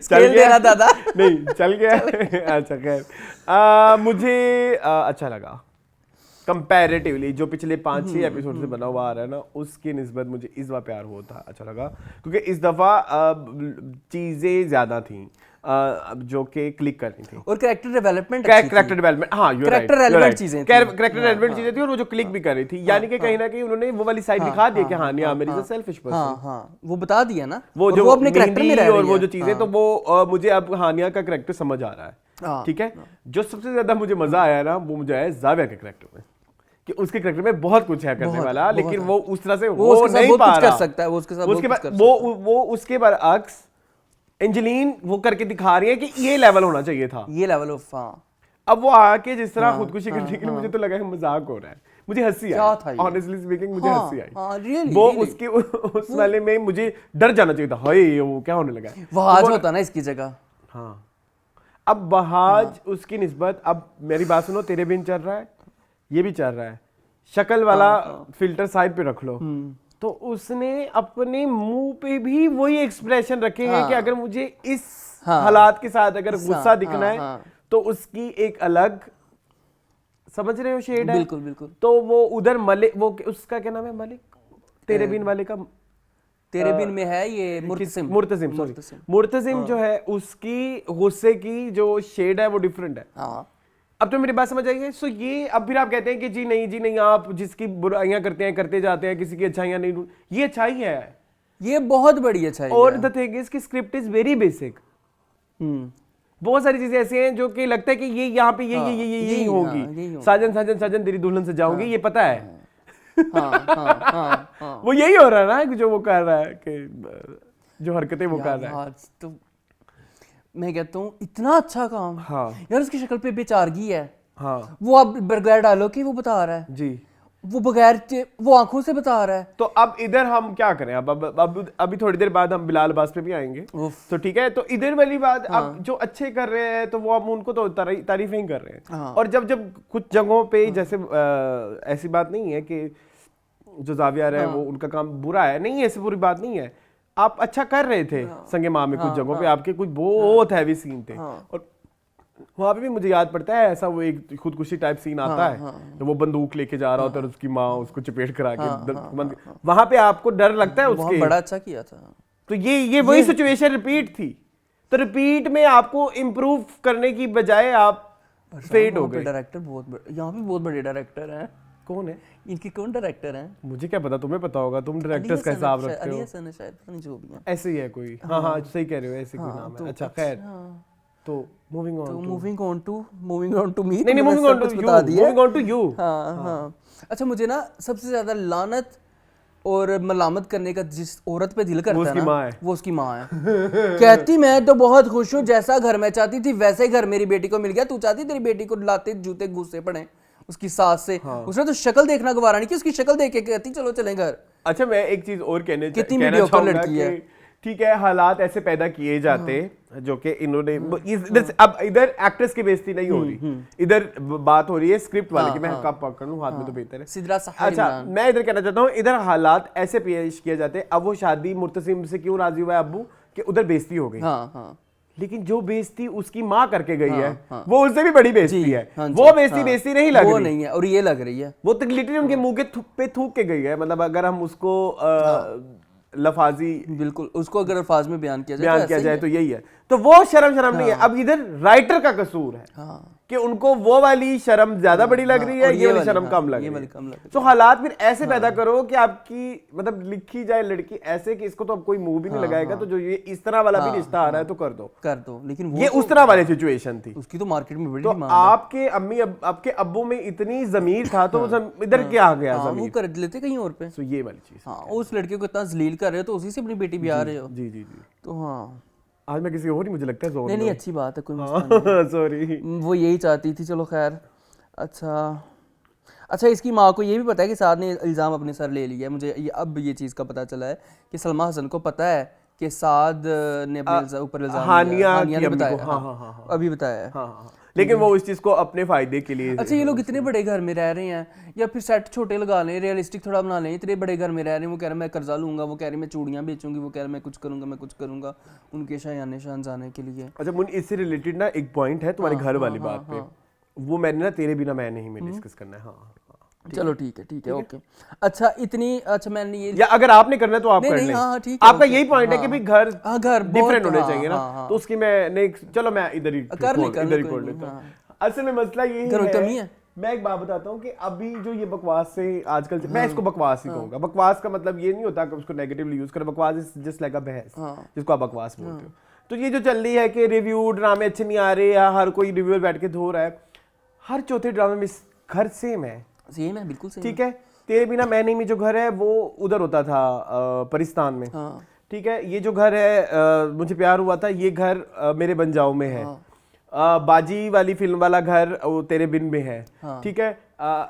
चल गया दादा नहीं चल गया। अच्छा खैर, मुझे अच्छा लगा कंपैरेटिवली, जो पिछले 5-6 एपिसोड से बना हुआ आ रहा है ना, उसकी निस्बत मुझे इस बार प्यार हुआ था, अच्छा लगा। क्योंकि इस दफा चीजें ज्यादा थी जो कि क्लिक करनी थी, और कैरेक्टर डेवलपमेंट, हाँ कैरेक्टर रेलेवेंट चीजें थी, और वो क्लिक भी कर रही थी। यानी कि कहीं ना कहीं उन्होंने वो वाली साइड दिखा दी कि हाँ मेरी इज अ सेल्फिश पर्सन। हाँ वो बता दिया ना, वो जो अपने कैरेक्टर में रह रही है, और वो जो चीजें, तो वो मुझे अब हानिया का कैरेक्टर समझ आ रहा है, ठीक है। जो सबसे ज्यादा मुझे मजा आया ना, वो मुझे आया जाविया के कैरेक्टर में, कि उसके कैरेक्टर में बहुत कुछ है करने वाला, लेकिन वो उस तरह से वो नहीं पा रहा। कर सकता है, वो उसके साथ वो उसके बरअक्स एंजेलिन वो करके दिखा रही है कि ये लेवल होना चाहिए था, ये लेवल ऑफ, हाँ अब वो आके जिस तरह खुदकुशी करने के लिए मुझे तो लगा है मजाक हो रहा है, मुझे हंसी आई, ऑनेस्टली स्पीकिंग मुझे हंसी आई। वो उसके उस वाले में मुझे डर जाना चाहिए था, हाय वो क्या होने लगा है, वहाज होता ना इसकी जगह। हाँ अब बहाज उसकी निस्बत, अब मेरी बात सुनो, तेरे बिन चल रहा है, ये भी चल रहा है, शक्ल वाला फिल्टर साइड पे रख लो, तो उसने अपने मुंह पे भी वही एक्सप्रेशन रखे हैं कि अगर मुझे इस हालात के साथ अगर गुस्सा दिखना है तो उसकी एक अलग, समझ रहे हो, शेड है। बिल्कुल बिल्कुल। तो वो उधर मलिक, वो उसका क्या नाम है, मलिक, तेरे बिन वाले का, तेरे बिन में है ये मुर्तसिम जो है, उसकी गुस्से की जो शेड है वो डिफरेंट है। अब तो मेरी बात समझ आई है। सो ये अब फिर आप कहते हैं कि जी नहीं आप जिसकी बुराइयां करते हैं करते जाते हैं, किसी की अच्छाइयां नहीं, ये अच्छाई है, ये बहुत बड़ी अच्छाई है। और द थिंग इज कि स्क्रिप्ट इज वेरी बेसिक, बहुत सारी चीजें ऐसी हैं जो कि लगता है कि ये यहाँ पे ये होगी, साजन तेरी दुल्हन से जाऊंगी, ये पता है वो यही हो रहा है ना जो वो कर रहा है, कि जो हरकतें वो कर रहा है। तो मैं कहता हूँ इतना अच्छा काम, यार उसकी शक्ल पे बेचारगी है, वो अब बगैर डालो कि वो बता रहा है जी, वो बगैर वो आंखों से बता रहा है। तो अब इधर हम क्या करें, अब अभी थोड़ी देर बाद हम बिलाल अब्बास पे भी आएंगे, तो ठीक है, तो इधर वाली बात, अब जो अच्छे कर रहे हैं तो वो अब उनको तो तारीफें ही कर रहे हैं, और जब कुछ जगहों पे जैसे ऐसी बात नहीं है कि जो जाविया है वो उनका काम बुरा है, नहीं ऐसी बुरी बात नहीं है, आप अच्छा कर रहे थे संगे माँ में, कुछ जगहों पे आपके कुछ बहुत हैवी सीन थे, और वहां पे भी मुझे याद पड़ता है ऐसा वो एक खुदकुशी टाइप सीन आता है, तो वो बंदूक लेके जा रहा होता है और उसकी माँ उसको चपेट करा के, वहां पे आपको डर लगता है उसके, बड़ा अच्छा किया था। तो ये वही सिचुएशन रिपीट थी, तो रिपीट में आपको इम्प्रूव करने की बजाय आप फेड हो गए। डायरेक्टर यहाँ पे बहुत बड़े डायरेक्टर हैं। कौन है इनके, कौन डायरेक्टर हैं? मुझे क्या पता, तुम्हें पता होगा, तुम डायरेक्टर्स का हिसाब रखते हो। शायद जो भी है ऐसे ही है कोई, हाँ सही कह रहे हो, ऐसे कोई नाम है। अच्छा खैर, तो मूविंग ऑन टू मी, नहीं मूविंग ऑन टू यू। हाँ अच्छा, मुझे ना सबसे ज्यादा लानत और मलामत करने का जिस औरत पे दिल करता है ना, वो उसकी माँ है। कहती मैं तो बहुत खुश हूँ, जैसा घर मैं चाहती थी वैसे ही घर मेरी बेटी को मिल गया, तू चाहती तेरी बेटी को लाते जूते घुसे पड़े उसकी सास से। उसने तो शक्ल देखना गवारा नहीं कि उसकी शक्ल देख के कहती चलो चलें घर। अच्छा मैं एक चीज और कहना चाहूंगा कि ठीक है, हालात ऐसे पैदा किए जाते जो कि इन्होंने अब इधर एक्ट्रेस की बेइज्जती नहीं हो रही, इधर बात हो रही है स्क्रिप्ट वाले की, मैं कब पकड़ लूं हाथ में तो बेहतर है। अच्छा मैं इधर कहना चाहता हूँ, इधर हालात ऐसे पेश किए जाते, अब वो शादी मुर्तसिम से क्यों राजी हुआ है अब्बू कि उधर बेइज्जती हो गई, लेकिन जो बेइज्जती उसकी माँ करके गई है वो उससे भी बड़ी बेइज्जती है, वो बेइज्जती नहीं लग रही, नहीं है, और ये लग रही है, वो तो लिटरली उनके मुंह के पे थूक के गई है। मतलब अगर हम उसको लफाजी, बिल्कुल उसको अगर अल्फाज में बयान किया जाए तो यही है, तो वो शर्म नहीं है। अब इधर राइटर का कसूर है कि उनको वो वाली शर्म ज्यादा बड़ी लग रही है, ये वाली शर्म कम लग रही है। तो हालात फिर ऐसे पैदा करो कि आपकी मतलब लिखी जाए लड़की ऐसे कि इसको तो अब कोई मुंह भी नहीं लगाएगा, तो जो ये इस तरह वाला भी रिश्ता आ रहा है तो कर दो। लेकिन ये उस तरह वाली सिचुएशन थी, उसकी तो मार्केट में बड़ी डिमांड है। आपके अम्मी आपके अब्बू में इतनी जमीर था तो इधर क्या आ गया, वो कर लेते कहीं और पे। तो ये वाली चीज, उस लड़के को इतना जलील कर रहे हो तो उसी से अपनी बेटी भी आ रहे हो। जी तो हाँ, आज मैं किसी और ही मुझे लगता है नहीं अच्छी बात है, कोई मसला नहीं। सॉरी, वो यही चाहती थी, चलो खैर। अच्छा इसकी माँ को ये भी पता है कि साद ने इल्ज़ाम अपने सर ले लिया है। मुझे अब ये चीज़ का पता चला है कि सलमा हसन को पता है कि साद ने अपने ऊपर इल्ज़ाम हानिया ने बताया, अभी बताया है, लेकिन वो इस चीज को अपने फायदे के लिए। अच्छा ये लोग इतने बड़े घर में रह रहे हैं, या फिर सेट छोटे लगा लें, रियलिस्टिक थोड़ा बना लें, इतने बड़े घर में रह रहे हैं, वो कह रहे हैं मैं कर्जा लूंगा, वो कह रहे हैं मैं चूड़ियां बेचूंगी, वो कह रहे हैं मैं कुछ करूंगा उनके शायाने शान जाने के लिए। अच्छा मुन, इससे रिलेटेड ना एक पॉइंट है तुम्हारे घर वाली बात पे, वो मैंने ना तेरे बिना मैं नहीं में डिस्कस करना है। चलो ठीक है ओके। अच्छा अच्छा मैंने ये, या अगर आपने करना है तो आप कर लें। आपका यही पॉइंट है कि भाई घर डिफरेंट होने चाहिए ना, तो उसकी मैं चलो मैं इधर ही खोल लेता हूँ। असल में मसला ये है, मैं एक बात बताता हूँ कि अभी जो ये बकवास से आजकल मैं इसको बकवास ही कहूँगा। बकवास का मतलब ये नहीं होता कि उसको नेगेटिवली यूज करें, बकवास इज जस्ट लाइक अ बहस, जिसको आप बकवास बोलते हो। तो ये जो चल रही है कि रिव्यू ड्रामे अच्छे नहीं आ रहे, या हर कोई रिव्यूअर बैठ के धो रहा है, हर चौथे ड्रामे में घर सेम है, बिल्कुल सेम, ठीक है। तेरे बिना मैं नहीं में जो घर है वो उधर होता था परिस्तान में, ठीक है, ये जो घर है मुझे प्यार हुआ था, ये घर मेरे बन जाओ में है। बाजी वाली फिल्म वाला घर वो तेरे बिन में है। ठीक है,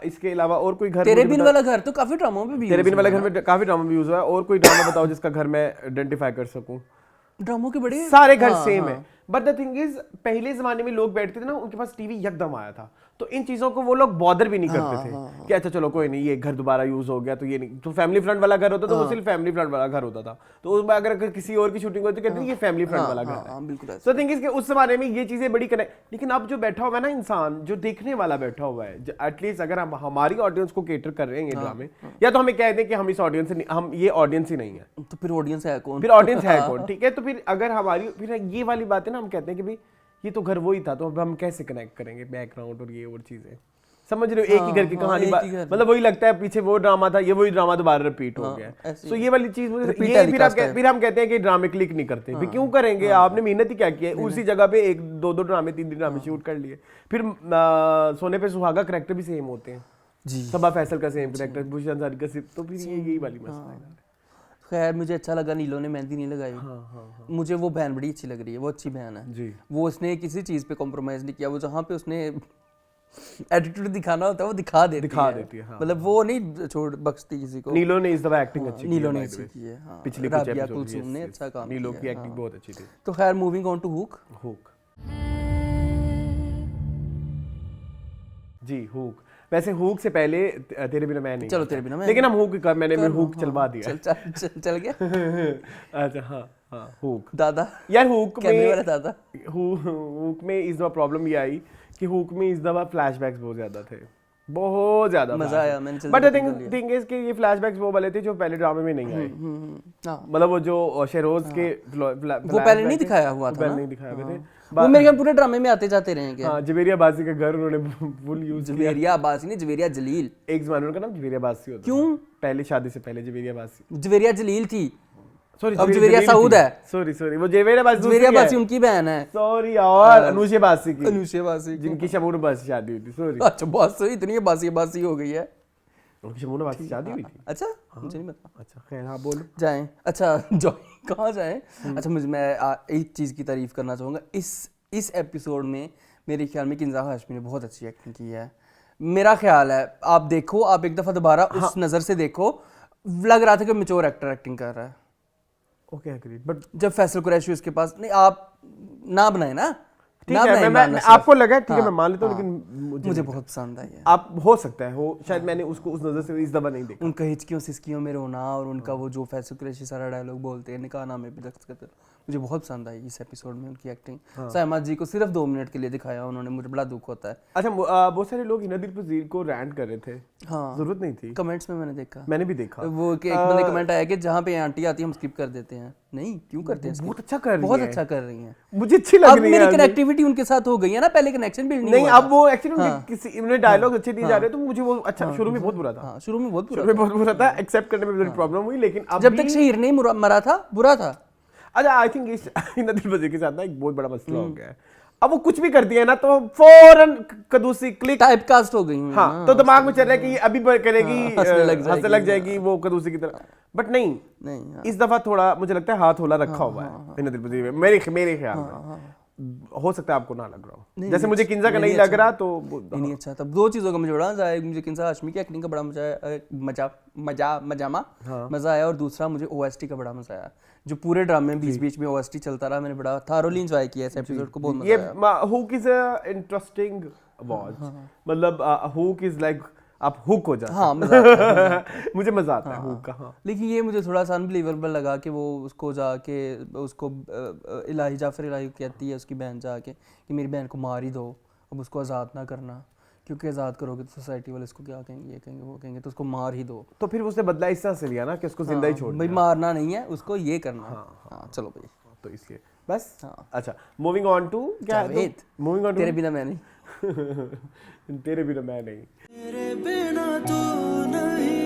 इसके अलावा और कोई घर? तेरे बिन वाला घर तो काफी ड्रामों में भी तेरे बिन वाले घर में काफी ड्रामा भी यूज हुआ है। और कोई ड्रामा बताओ जिसका घर मैं आइडेंटिफाई कर सकूं। ड्रामों के बड़े सारे घर सेम है, बट द थिंग इज पहले जमाने में लोग बैठते थे ना, उनके पास टीवी यकदम आया था, तो इन चीजों को वो लोग बॉदर भी नहीं करते थे कि अच्छा चलो कोई नहीं, ये घर दोबारा यूज हो गया तो ये नहीं। तो फैमिली फ्रंट वाला घर होता था, वो सिर्फ फैमिली फ्रंट वाला घर होता था, तो उसमें अगर किसी और की शूटिंग होती तो कहते थे ये फैमिली फ्रंट वाला घर है। बिल्कुल। सो थिंक इसके उस जमाने में ये चीजें बड़ी कनेक्ट, लेकिन अब जो बैठा हुआ है ना इंसान, जो देखने वाला बैठा हुआ है, एटलीस्ट अगर हम हमारी ऑडियंस को केटर कर रहे हैं ये ड्रामे, या तो हमें कह दें कि हम इस ऑडियंस से हम ये ऑडियंस ही नहीं है, तो फिर ऑडियंस है कौन? फिर ऑडियंस है कौन? ठीक है, तो फिर अगर हमारी फिर ये वाली बात है ना, हम कहते हैं कि भाई ये तो घर वही था, तो अब हम कैसे कनेक्ट करेंगे बैकग्राउंड और ये और चीजें, समझ रहे हो? एक ही घर की कहानी, मतलब वही लगता है पीछे वो ड्रामा था, ये वही ड्रामा दोबारा रिपीट हो गया। सो ये वाली चीज मुझे ये फिर हम कहते हैं कि ड्रामे क्लिक नहीं करते। फिर क्यों करेंगे? आपने मेहनत ही क्या की है, उसी जगह पे एक दो ड्रामे 3 ड्रामे शूट कर लिए। फिर सोने पे सुहागा करेक्टर भी सेम होते हैं जी, सबा फैसल का सेम करेक्टर, भूषण अंसारी का सेम, तो फिर यही वाली मसला है। खैर मुझे अच्छा लगा, नीलो ने मेहंदी नहीं लगाई। मुझे वो बहन बड़ी अच्छी लग रही है, वो अच्छी बहन है जी। वो उसने किसी चीज पे कॉम्प्रोमाइज नहीं किया, वो जहाँ पे उसने एटीट्यूड दिखाना होता है वो दिखा देती है। मतलब वो नहीं छोड़ बख्शती किसी को। नीलो ने इस दफा एक्टिंग अच्छी की है, नीलो ने अच्छी की है। पिछली कुछ एपिसोड ने अच्छा काम किया, नीलो की एक्टिंग बहुत अच्छी थी। तो खैर moving on to hook ji. Hook, वैसे हुक से पहले तेरे बिना मैं नहीं, चलो तेरे बिना मैं, लेकिन हम हुक का मैंने हुक चलवा दिया। चल गया। अच्छा हाँ हुक दादा यार, हुक में दादा हुक में इस दफा प्रॉब्लम ये आई कि हुक में इस दफा फ्लैशबैक्स बहुत ज्यादा थे, बहुत ज्यादा मजा आया। बट आई थिंक इज कि ये फ्लैशबैक्स वो वाले थे जो पहले ड्रामे में नहीं आए। मतलब वो जो शेरोज के वो पहले नहीं दिखाया हुआ था, पहले नहीं दिखाए हुए थे, वो मेरे ख्याल पूरे ड्रामे में आते जाते रहेंगे। हाँ, जवेरिया बासी का घर उन्होंने फुल यूज किया। जवेरिया बासी नहीं, जवेरिया जलील। एक जमाने का नाम जवेरिया बासी होता। क्यों? पहले शादी से पहले जवेरिया बासी, जवेरिया जलील थी। सॉरी, अब जवेरिया सऊद है। सॉरी वो जवेरिया बासी उनकी बहन है। सॉरी, और अनुषा बासी जिनकी शमून बासी शादी हुई थी। सॉरी, अच्छा बस इतनी बासी हो गई है, उनकी शमून बासी शादी हुई थी। अच्छा मुझे नहीं पता। अच्छा खैर, हाँ बोलो। जाएं, अच्छा कहाँ जाएं? अच्छा मैं एक चीज़ की तारीफ करना चाहूँगा, इस एपिसोड में मेरे ख्याल में किंजा हाशमी ने बहुत अच्छी एक्टिंग की है। मेरा ख्याल है, आप देखो, आप एक दफ़ा दोबारा उस नज़र से देखो, लग रहा था कि मैच्योर एक्टर एक्टिंग कर रहा है। ओके एग्रीड, बट जब फैसल कुरैशी उसके पास नहीं, आप ना बनाए ना, ठीक है, मैं आपको लगा ठीक है, मैं मान लेता हूँ, लेकिन मुझे बहुत पसंद आई है। आप हो सकता है हो शायद मैंने उसको उस नजर से इस दफा नहीं देखा। उनका हिचकियों सिसकियों में रोना और उनका वो जो फैसल कुरैशी सारा डायलॉग बोलते हैं, निकाह नामे पे दस्तखत, मुझे बहुत पसंद आई इस एपिसोड में उनकी एक्टिंग। सहमा जी को सिर्फ 2 मिनट के लिए दिखाया उन्होंने, मुझे बड़ा दुख होता है। अच्छा, बहुत सारे लोग इनादिल पजीर को रैंट कर रहे थे। हाँ, जरूरत नहीं थी। कमेंट्स में मैंने देखा, मैंने भी देखा वो एक बंदे कमेंट आया कि जहाँ पे आंटी आती है हम स्किप कर देते हैं। नहीं, क्यों करते हैं? बहुत अच्छा कर रही है, बहुत अच्छा कर रही हैं, मुझे अच्छी लग रही है। अब मेरी कनेक्टिविटी उनके साथ हो गई है ना, पहले कनेक्शन बिल्ड नहीं अब वो एक्चुअली किसी उन्हें डायलॉग अच्छे दिए जा रहे, तो मुझे वो अच्छा, शुरू में बहुत बुरा था। शुरू में बहुत बुरा था, एक्सेप्ट करने में प्रॉब्लम हुई, लेकिन अब जब तक शहीर नहीं मरा था बुरा था। अच्छा, आई थिंक इस इनादिल पजीर के साथ ना एक बहुत बड़ा मसला हो गया है। अब वो कुछ भी करती है ना तो फौरन कदूसी क्लिक टाइप कास्ट हो गई। हाँ, तो दिमाग में चल रहा है कि ये अभी करेगी, हंसने लग जाएगी वो कदूसी की तरह, बट नहीं, इस दफा थोड़ा मुझे लगता है हाथ होला रखा हुआ है इनादिल पजीर में, मेरे ख्याल में। हो सकता है आपको ना लग रहा हो, जैसे मुझे किंजा का नहीं लग रहा, तो नहीं अच्छा था। 2 चीज़ों का मुझे बड़ा मजा आया, मुझे किंजा हाशमी की एक्टिंग का बड़ा मजा आया, और दूसरा मुझे OST का बड़ा मजा आया, जो पूरे ड्रामे में बीच में OST चलता रहा, मैंने बड़ा थारोली एंजॉय किया इस एपिसोड को, बहुत मजा आया। ये hook is a interesting watch, मतलब हुक इज लाइक आप हुक हो जाते हैं। हाँ, मजा आता है। मुझे मजा आता है हुक का। हाँ, लेकिन ये मुझे थोड़ा सा अनबिलीवेबल लगा कि वो उसको जाके उसको इलाही जाफर इलाही कहती है उसकी बहन जाके कि मेरी बहन को मार ही दो, अब उसको आज़ाद ना करना, क्योंकि आज़ाद करोगे तो सोसाइटी वाले इसको क्या कहेंगे, ये कहेंगे वो कहेंगे, तो उसको मार ही दो। तो फिर उसने बदला इस तरह से लिया ना कि उसको जिंदा ही छोड़ भाई, मारना नहीं है उसको, ये करना। हाँ, चलो भाई, तो इसलिए बस। अच्छा, मूविंग ऑन टू तेरे बिना मैं नहीं। तेरे बिना मैं नहीं, तेरे बिना तू नहीं।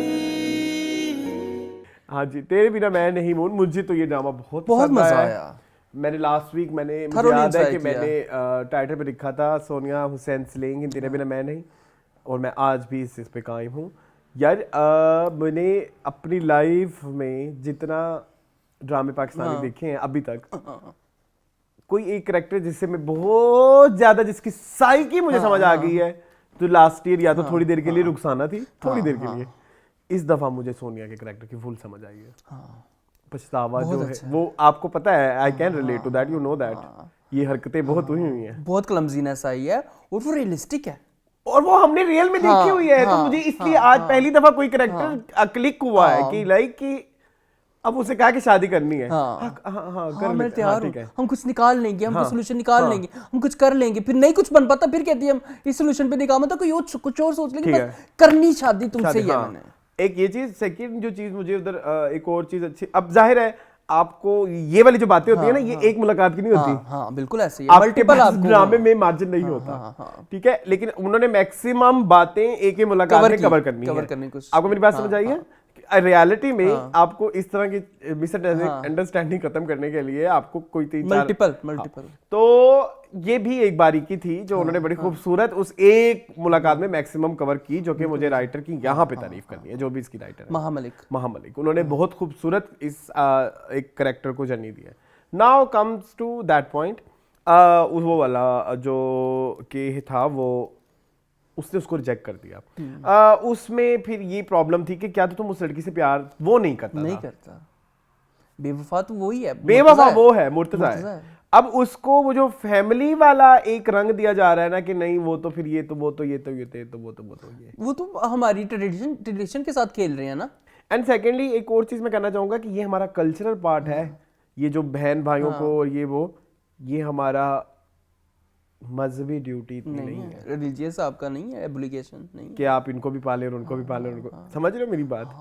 हाँ जी, तेरे बिना मैं नहीं मून, मुझे तो ये ड्रामा बहुत मजा आया। मैंने लास्ट वीक मुझे याद है कि मैंने टाइटल पे लिखा था सोनिया हुसैन स्लिंग इन तेरे बिना मैं नहीं, और मैं आज भी इस पे कायम हूँ। यार मैंने अपनी लाइफ में जितना ड्रामे पाकिस्तानी देखे हैं अभी तक, कोई एक कैरेक्टर जिससे मैं बहुत ज्यादा, जिसकी साइकी मुझे समझ आ गई है, तो लास्ट ईयर या तो थोड़ी देर के लिए रुखसाना थी, थोड़ी देर के लिए, इस दफा मुझे सोनिया के कैरेक्टर की फुल समझ आई है। पछतावा जो है वो आपको पता है, I can relate to that, you know that, ये हरकतें बहुत हुई हैं, बहुत क्लमजीनेस आई है और वो रियलिस्टिक है, और वो हमने रियल में देखी हुई है। तो मुझे इसलिए आज पहली दफा कोई कैरेक्टर क्लिक हुआ है कि लाइक कि अब उसे कहा कि शादी करनी है, मैं तैयार हूँ, हम कुछ निकाल लेंगे, हम कुछ सोल्यूशन निकाल लेंगे, हम कुछ कर लेंगे, फिर नहीं कुछ बन पाता फिर कहती है हम इस सोल्यूशन पे निकाल, मतलब कोई और कुछ और सोच लेंगे, बस करनी शादी तुमसे ही है। मैंने एक ये चीज, सेकंड जो चीज मुझे उधर एक और चीज अच्छी, अब जाहिर है आपको ये वाली जो बातें होती है ना, ये एक मुलाकात की नहीं होती, बिल्कुल ऐसे ही मल्टीपल, आपको ड्रामे में मार्जिन नहीं होता, ठीक है, लेकिन उन्होंने मैक्सिमम बातें एक ही मुलाकात में कवर करनी है। आपको मेरी बात समझ आई है? रियलिटी में आपको इस तरह की मिसअंडरस्टैंडिंग खत्म करने के लिए आपको कोई मल्टीपल तो ये भी एक बारीकी थी जो उन्होंने बड़ी खूबसूरत उस एक मुलाकात में मैक्सिमम कवर की, जो कि मुझे राइटर की यहाँ पे तारीफ करनी है, जो भी इसकी राइटर है, महामलिक, उन्होंने बहुत खूबसूरत इस एक कैरेक्टर को जर्नी दी है। Now comes to that point, वो वाला जो कि था वो उसने उसको रिजेक्ट कर दिया, उसमें फिर ये प्रॉब्लम थी कि क्या तो तुम उस लड़की से प्यार वो नहीं करता, बेवफा तो वही है, बेवफा वो है, मुर्तजा है। अब उसको वो जो फैमिली वाला एक रंग दिया जा रहा है ना कि नहीं वो तो फिर ये तो वो तो ये तो ये तो वो तो ये, वो तो हमारी ट्रेडिशन के साथ खेल रहे हैं ना। एंड सेकेंडली एक और चीज मैं कहना चाहूंगा कि ये हमारा कल्चरल पार्ट है, ये जो बहन भाइयों को और ये हमारा मजहबी ड्यूटी इतनी नहीं है, रिलीजियस आपका नहीं है, एब्लिगेशन नहीं कि आप इनको भी पाले और उनको भी पाले, उनको समझ रहे हो मेरी बात?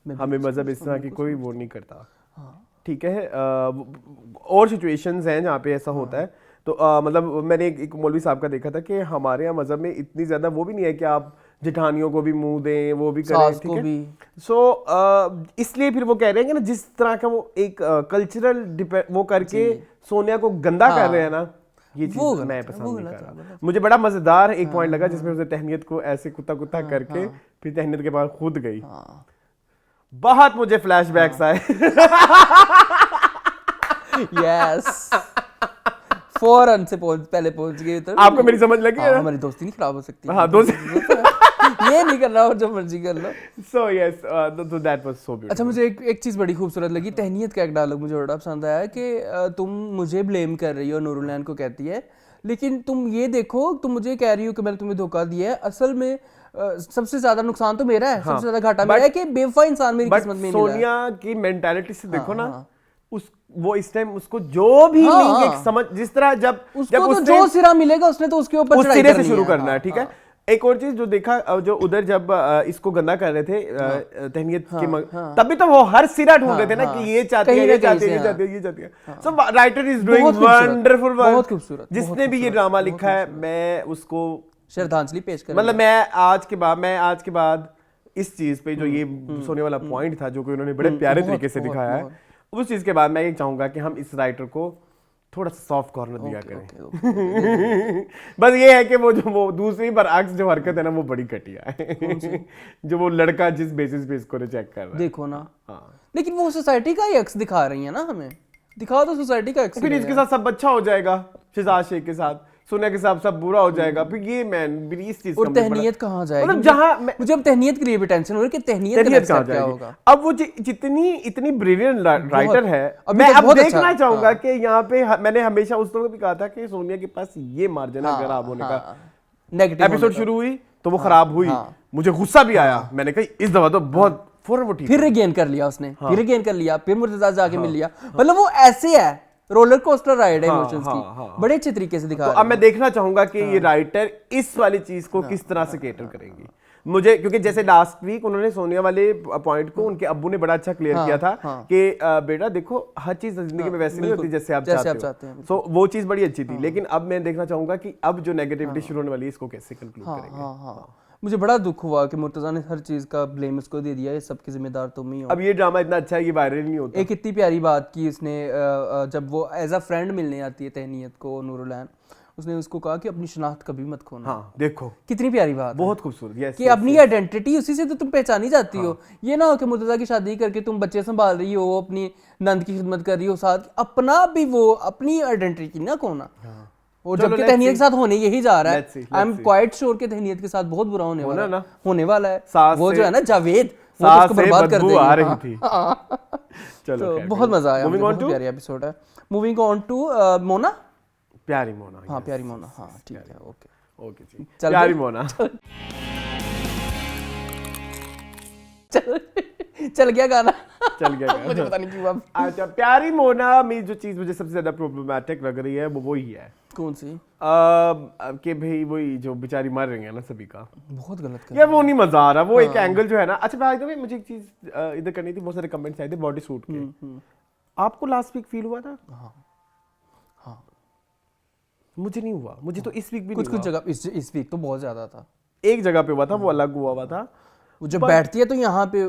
हमें मजहब इस तरह की कोई वो नहीं करता, ठीक है। और सिचुएशंस हैं जहाँ पे ऐसा होता है, तो मतलब मैंने एक मौलवी साहब का देखा था कि हमारे यहाँ मजहब में इतनी ज्यादा वो भी नहीं है कि आप जेठानियों को भी मुंह दें, वो भी करें, ठीक है। सो इसलिए फिर वो कह रहे हैं कि ना जिस तरह का वो एक कल्चरल वो करके सोनिया को गंदा कर रहे हैं ना, ये चीज मैं पसंद नहीं कर रहा। मुझे बड़ा मजेदार एक पॉइंट लगा जिसमें उसे तहनीत को ऐसे कुत्ता करके फिर तहनीत के बाद खुद गई, बहुत मुझे फ्लैशबैक्स आए। यस, फौरन से पहले पहुंच गए तो आपको मेरी समझ लगी है? हमारी दोस्ती नहीं खराब हो सकती। हाँ, दोस्ती ये नहीं कर रहा और जो मर्जी कर लो। सो यस, तो दैट वाज सो ब्यूटीफुल। अच्छा, मुझे एक चीज बड़ी खूबसूरत लगी, तहनीत का एक डायलॉग मुझे बड़ा पसंद आया कि तुम मुझे ब्लेम कर रही हो, नूरुलैन को कहती है, लेकिन तुम ये देखो, तुम मुझे कह रही हो कि मैंने तुम्हें धोखा दिया है, असल में सबसे ज्यादा नुकसान तो मेरा है, सबसे ज्यादा घाटा मेरा है कि बेवफा इंसान मेरी किस्मत में नहीं मिला। सोनिया की मेंटालिटी से देखो ना, वो इस टाइम उसको जो भी नहीं समझ, जिस तरह जब उसको जो सिरा मिलेगा उसने तो उसके ऊपर चढ़ाई करनी है, शुरू करना है, ठीक है। एक और चीज जो देखा, जो उधर जब इसको गंदा कर रहे थे तहनीत की, तभी तो वो हर सिरा ढूंढ रहे थे ना कि ये चाहती है, ये चाहती है, ये चाहती है, ये चाहती है। सो writer is doing wonderful work, बहुत खूबसूरत। जिसने भी ये ड्रामा लिखा है, मैं उसको श्रद्धांजलि पेश कर, मतलब मैं आज के बाद इस चीज पे जो ये सोने वाला पॉइंट था, जो कि उन्होंने बड़े प्यारे तरीके से दिखाया है, उस चीज के बाद मैं ये चाहूंगा कि हम इस राइटर को थोड़ा सा सॉफ्ट कॉर्नर दिया करें। बस ये है कि वो दूसरी बरअक्स जो हरकत है ना, वो बड़ी घटिया है। जो वो लड़का जिस बेसिस पे इसको रिजेक्ट कर रहा है, देखो ना। लेकिन वो सोसाइटी का ही अक्स दिखा रही है ना, हमें दिखा दो सोसाइटी का अक्स। फिर इसके साथ सब अच्छा हो जाएगा, शहजाद शेख के साथ सोनिया के साथ सब बुरा हो जाएगा, फिर ये मैन इस चीज और तहनीत कहाँ जाएगी? मतलब जहाँ मुझे अब तहनीत के लिए भी टेंशन हो रही है कि तहनीत कहाँ क्या होगा। अब वो इतनी ब्रिलियंट राइटर है, मैं अब देखना चाहूंगा कि यहाँ पे मैंने हमेशा उस तरह भी कहा था कि सोनिया के पास ये मार्जिन है खराब होने का। नेगेटिव एपिसोड शुरू हुई तो वो खराब हुई, मुझे गुस्सा भी आया, मैंने कहा इस दफा तो बहुत फिर रिगेन कर लिया उसने, फिर रिगेन कर लिया, फिर मुर्तजा जाके मिल लिया। मतलब वो ऐसे है, रोलर कोस्टर राइड है इमोशंस की, बड़े अच्छे तरीके से दिखा। तो अब मैं देखना चाहूंगा कि ये राइटर इस वाली चीज को किस तरह से केटर करेंगी मुझे, क्योंकि जैसे लास्ट वीक उन्होंने सोनिया वाले पॉइंट को उनके अब्बू ने बड़ा अच्छा क्लियर किया था कि बेटा देखो हर चीज जिंदगी में वैसे नहीं होती जैसे आप चाहते हो। सो वो चीज बड़ी अच्छी थी, लेकिन अब मैं देखना चाहूंगा कि अब जो नेगेटिविटी शुरू होने वाली है इसको कैसे कंक्लूड करेंगे। मुझे बड़ा दुख हुआ कि मुर्तजा ने हर चीज का ब्लेम उसको दे दिया, ये सबकी जिम्मेदार तुम ही हो। अब ये ड्रामा इतना अच्छा है, ये वायरल नहीं होता। एक इतनी प्यारी बात की उसने, जब वो एज अ फ्रेंड मिलने आती है तहनीत को नूरुलैन, उसने उसको कहा कि अपनी शनाख्त कभी मत खोना। हाँ देखो कितनी प्यारी बात है बहुत खूबसूरत, यस कि अपनी आइडेंटिटी उसी से तो तुम पहचानी जाती हो। ये ना हो कि मुर्तजा की शादी करके तुम बच्चे संभाल रही हो, अपनी नंद की खिदमत कर रही हो, साथ अपना भी वो अपनी आइडेंटिटी ना खोना। और जबकि तहनीत के साथ होने यही जा रहा है, आई एम क्वाइट श्योर कि तहनीत के साथ बहुत बुरा होने वाला है। वो जो है ना जावेद, वो उसको बर्बाद कर देगी। आ रही थी। चलो तो बहुत मजा आया, बहुत प्यारी एपिसोड है। मूविंग ऑन टू मोना, प्यारी मोना। हाँ प्यारी मोना, हाँ ठीक है, ओके ओके जी, प्यारी मोना। चल गया गाना, चल गया मुझे पता नहीं क्यों अब। अच्छा, प्यारी मोना में जो चीज मुझे सबसे ज्यादा प्रॉब्लमैटिक लग रही है वो वही है। कौन सी? कि भाई वही जो बेचारी मर रही है ना सभी का, बहुत गलत कर यार वो नहीं मजा आ रहा, वो एक एंगल जो है ना। अच्छा भाई तो मुझे एक चीज इधर करनी थी, बहुत सारे कमेंट्स आए थे बॉडी सूट के। आपको लास्ट वीक फील हुआ था? हाँ मुझे नहीं हुआ, मुझे तो इस वीक भी कुछ जगह इस वीक तो बहुत ज्यादा था। एक जगह पे हुआ था, वो अलग हुआ था। वो जब बैठती है तो यहाँ पे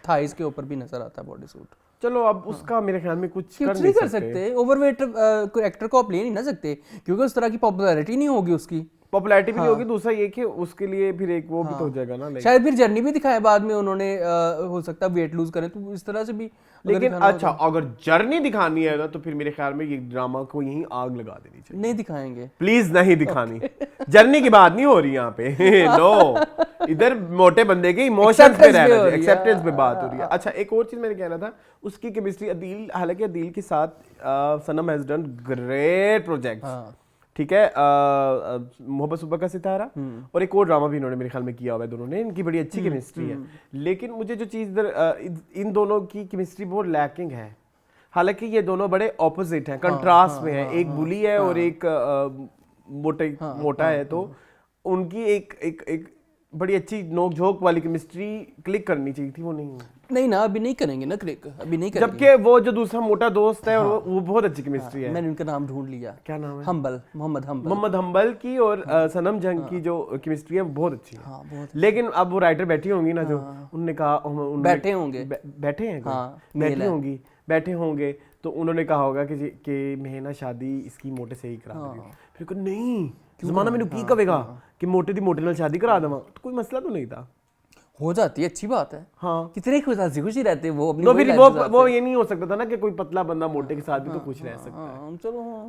थाइस के ऊपर भी नजर आता है बॉडी सूट। चलो अब उसका मेरे ख्याल में कुछ नहीं कर सकते। ओवरवेट एक्टर को आप ले नहीं ना सकते, क्योंकि उस तरह की पॉपुलैरिटी नहीं होगी उसकी। पॉपुलैरिटी भी नहीं होगी, दूसरा ये कि उसके लिए फिर एक वो भी तो हो जाएगा ना। शायद फिर जर्नी भी दिखाए बाद में उन्होंने, हो सकता है वेट लूज करें, तो इस तरह से भी। लेकिन अच्छा अगर जर्नी दिखानी है ना तो फिर मेरे ख्याल में ये ड्रामा को यहीं आग लगा देनी चाहिए। नहीं दिखाएंगे, प्लीज नहीं दिखानी। जर्नी की बात नहीं हो रही यहाँ पे। नो, इधर मोटे बंदे के इमोशंस पे रहना है, एक्सेप्टेंस पे बात हो रही है। अच्छा एक और चीज मैंने कहना था, उसकी केमिस्ट्री अदील, हालांकि अदील के साथ सनम हैज डन ग्रेट प्रोजेक्ट्स, ठीक है। मोहब्बत सुबह का सितारा और एक और ड्रामा भी इन्होंने मेरे ख्याल में किया हुआ है दोनों ने, इनकी बड़ी अच्छी केमिस्ट्री है। लेकिन मुझे जो चीज़ इन दोनों की केमिस्ट्री बहुत लैकिंग है। हालांकि ये दोनों बड़े ऑपोजिट हैं, कंट्रास्ट में है, एक बुली है और एक मोटा है, तो उनकी एक बड़ी अच्छी नोक झोंक वाली केमिस्ट्री क्लिक करनी चाहिए थी, वो नहीं ना, अभी नहीं करेंगे ना क्लिक, अभी नहीं करेंगे। जबकि वो जो दूसरा मोटा दोस्त है और वो बहुत अच्छी केमिस्ट्री है। मैंने उनका नाम ढूंढ लिया, क्या नाम है? मोहम्मद हम्बल की और सनम जंग की जो केमिस्ट्री है वो बहुत अच्छी है। हाँ, बहुत। लेकिन अब वो राइटर बैठी होंगी ना, जो उन्होंने कहा बैठे होंगे, बैठे हैं, बैठे होंगे, तो उन्होंने कहा होगा कि मैं ना शादी इसकी मोटे से ही करा दूंगी। फिर कहा नहीं, जमाना मैंने की कहेगा कि मोटे दी मोटे नाल शादी करा देवा, तो कोई मसला तो नहीं था। हो जाती है, अच्छी बात है। हाँ, कितने खुशी रहते हैं वो अपनी। तो फिर वो ये नहीं हो सकता था ना कि कोई पतला बंदा मोटे के साथ भी तो खुश रह सकता है। चलो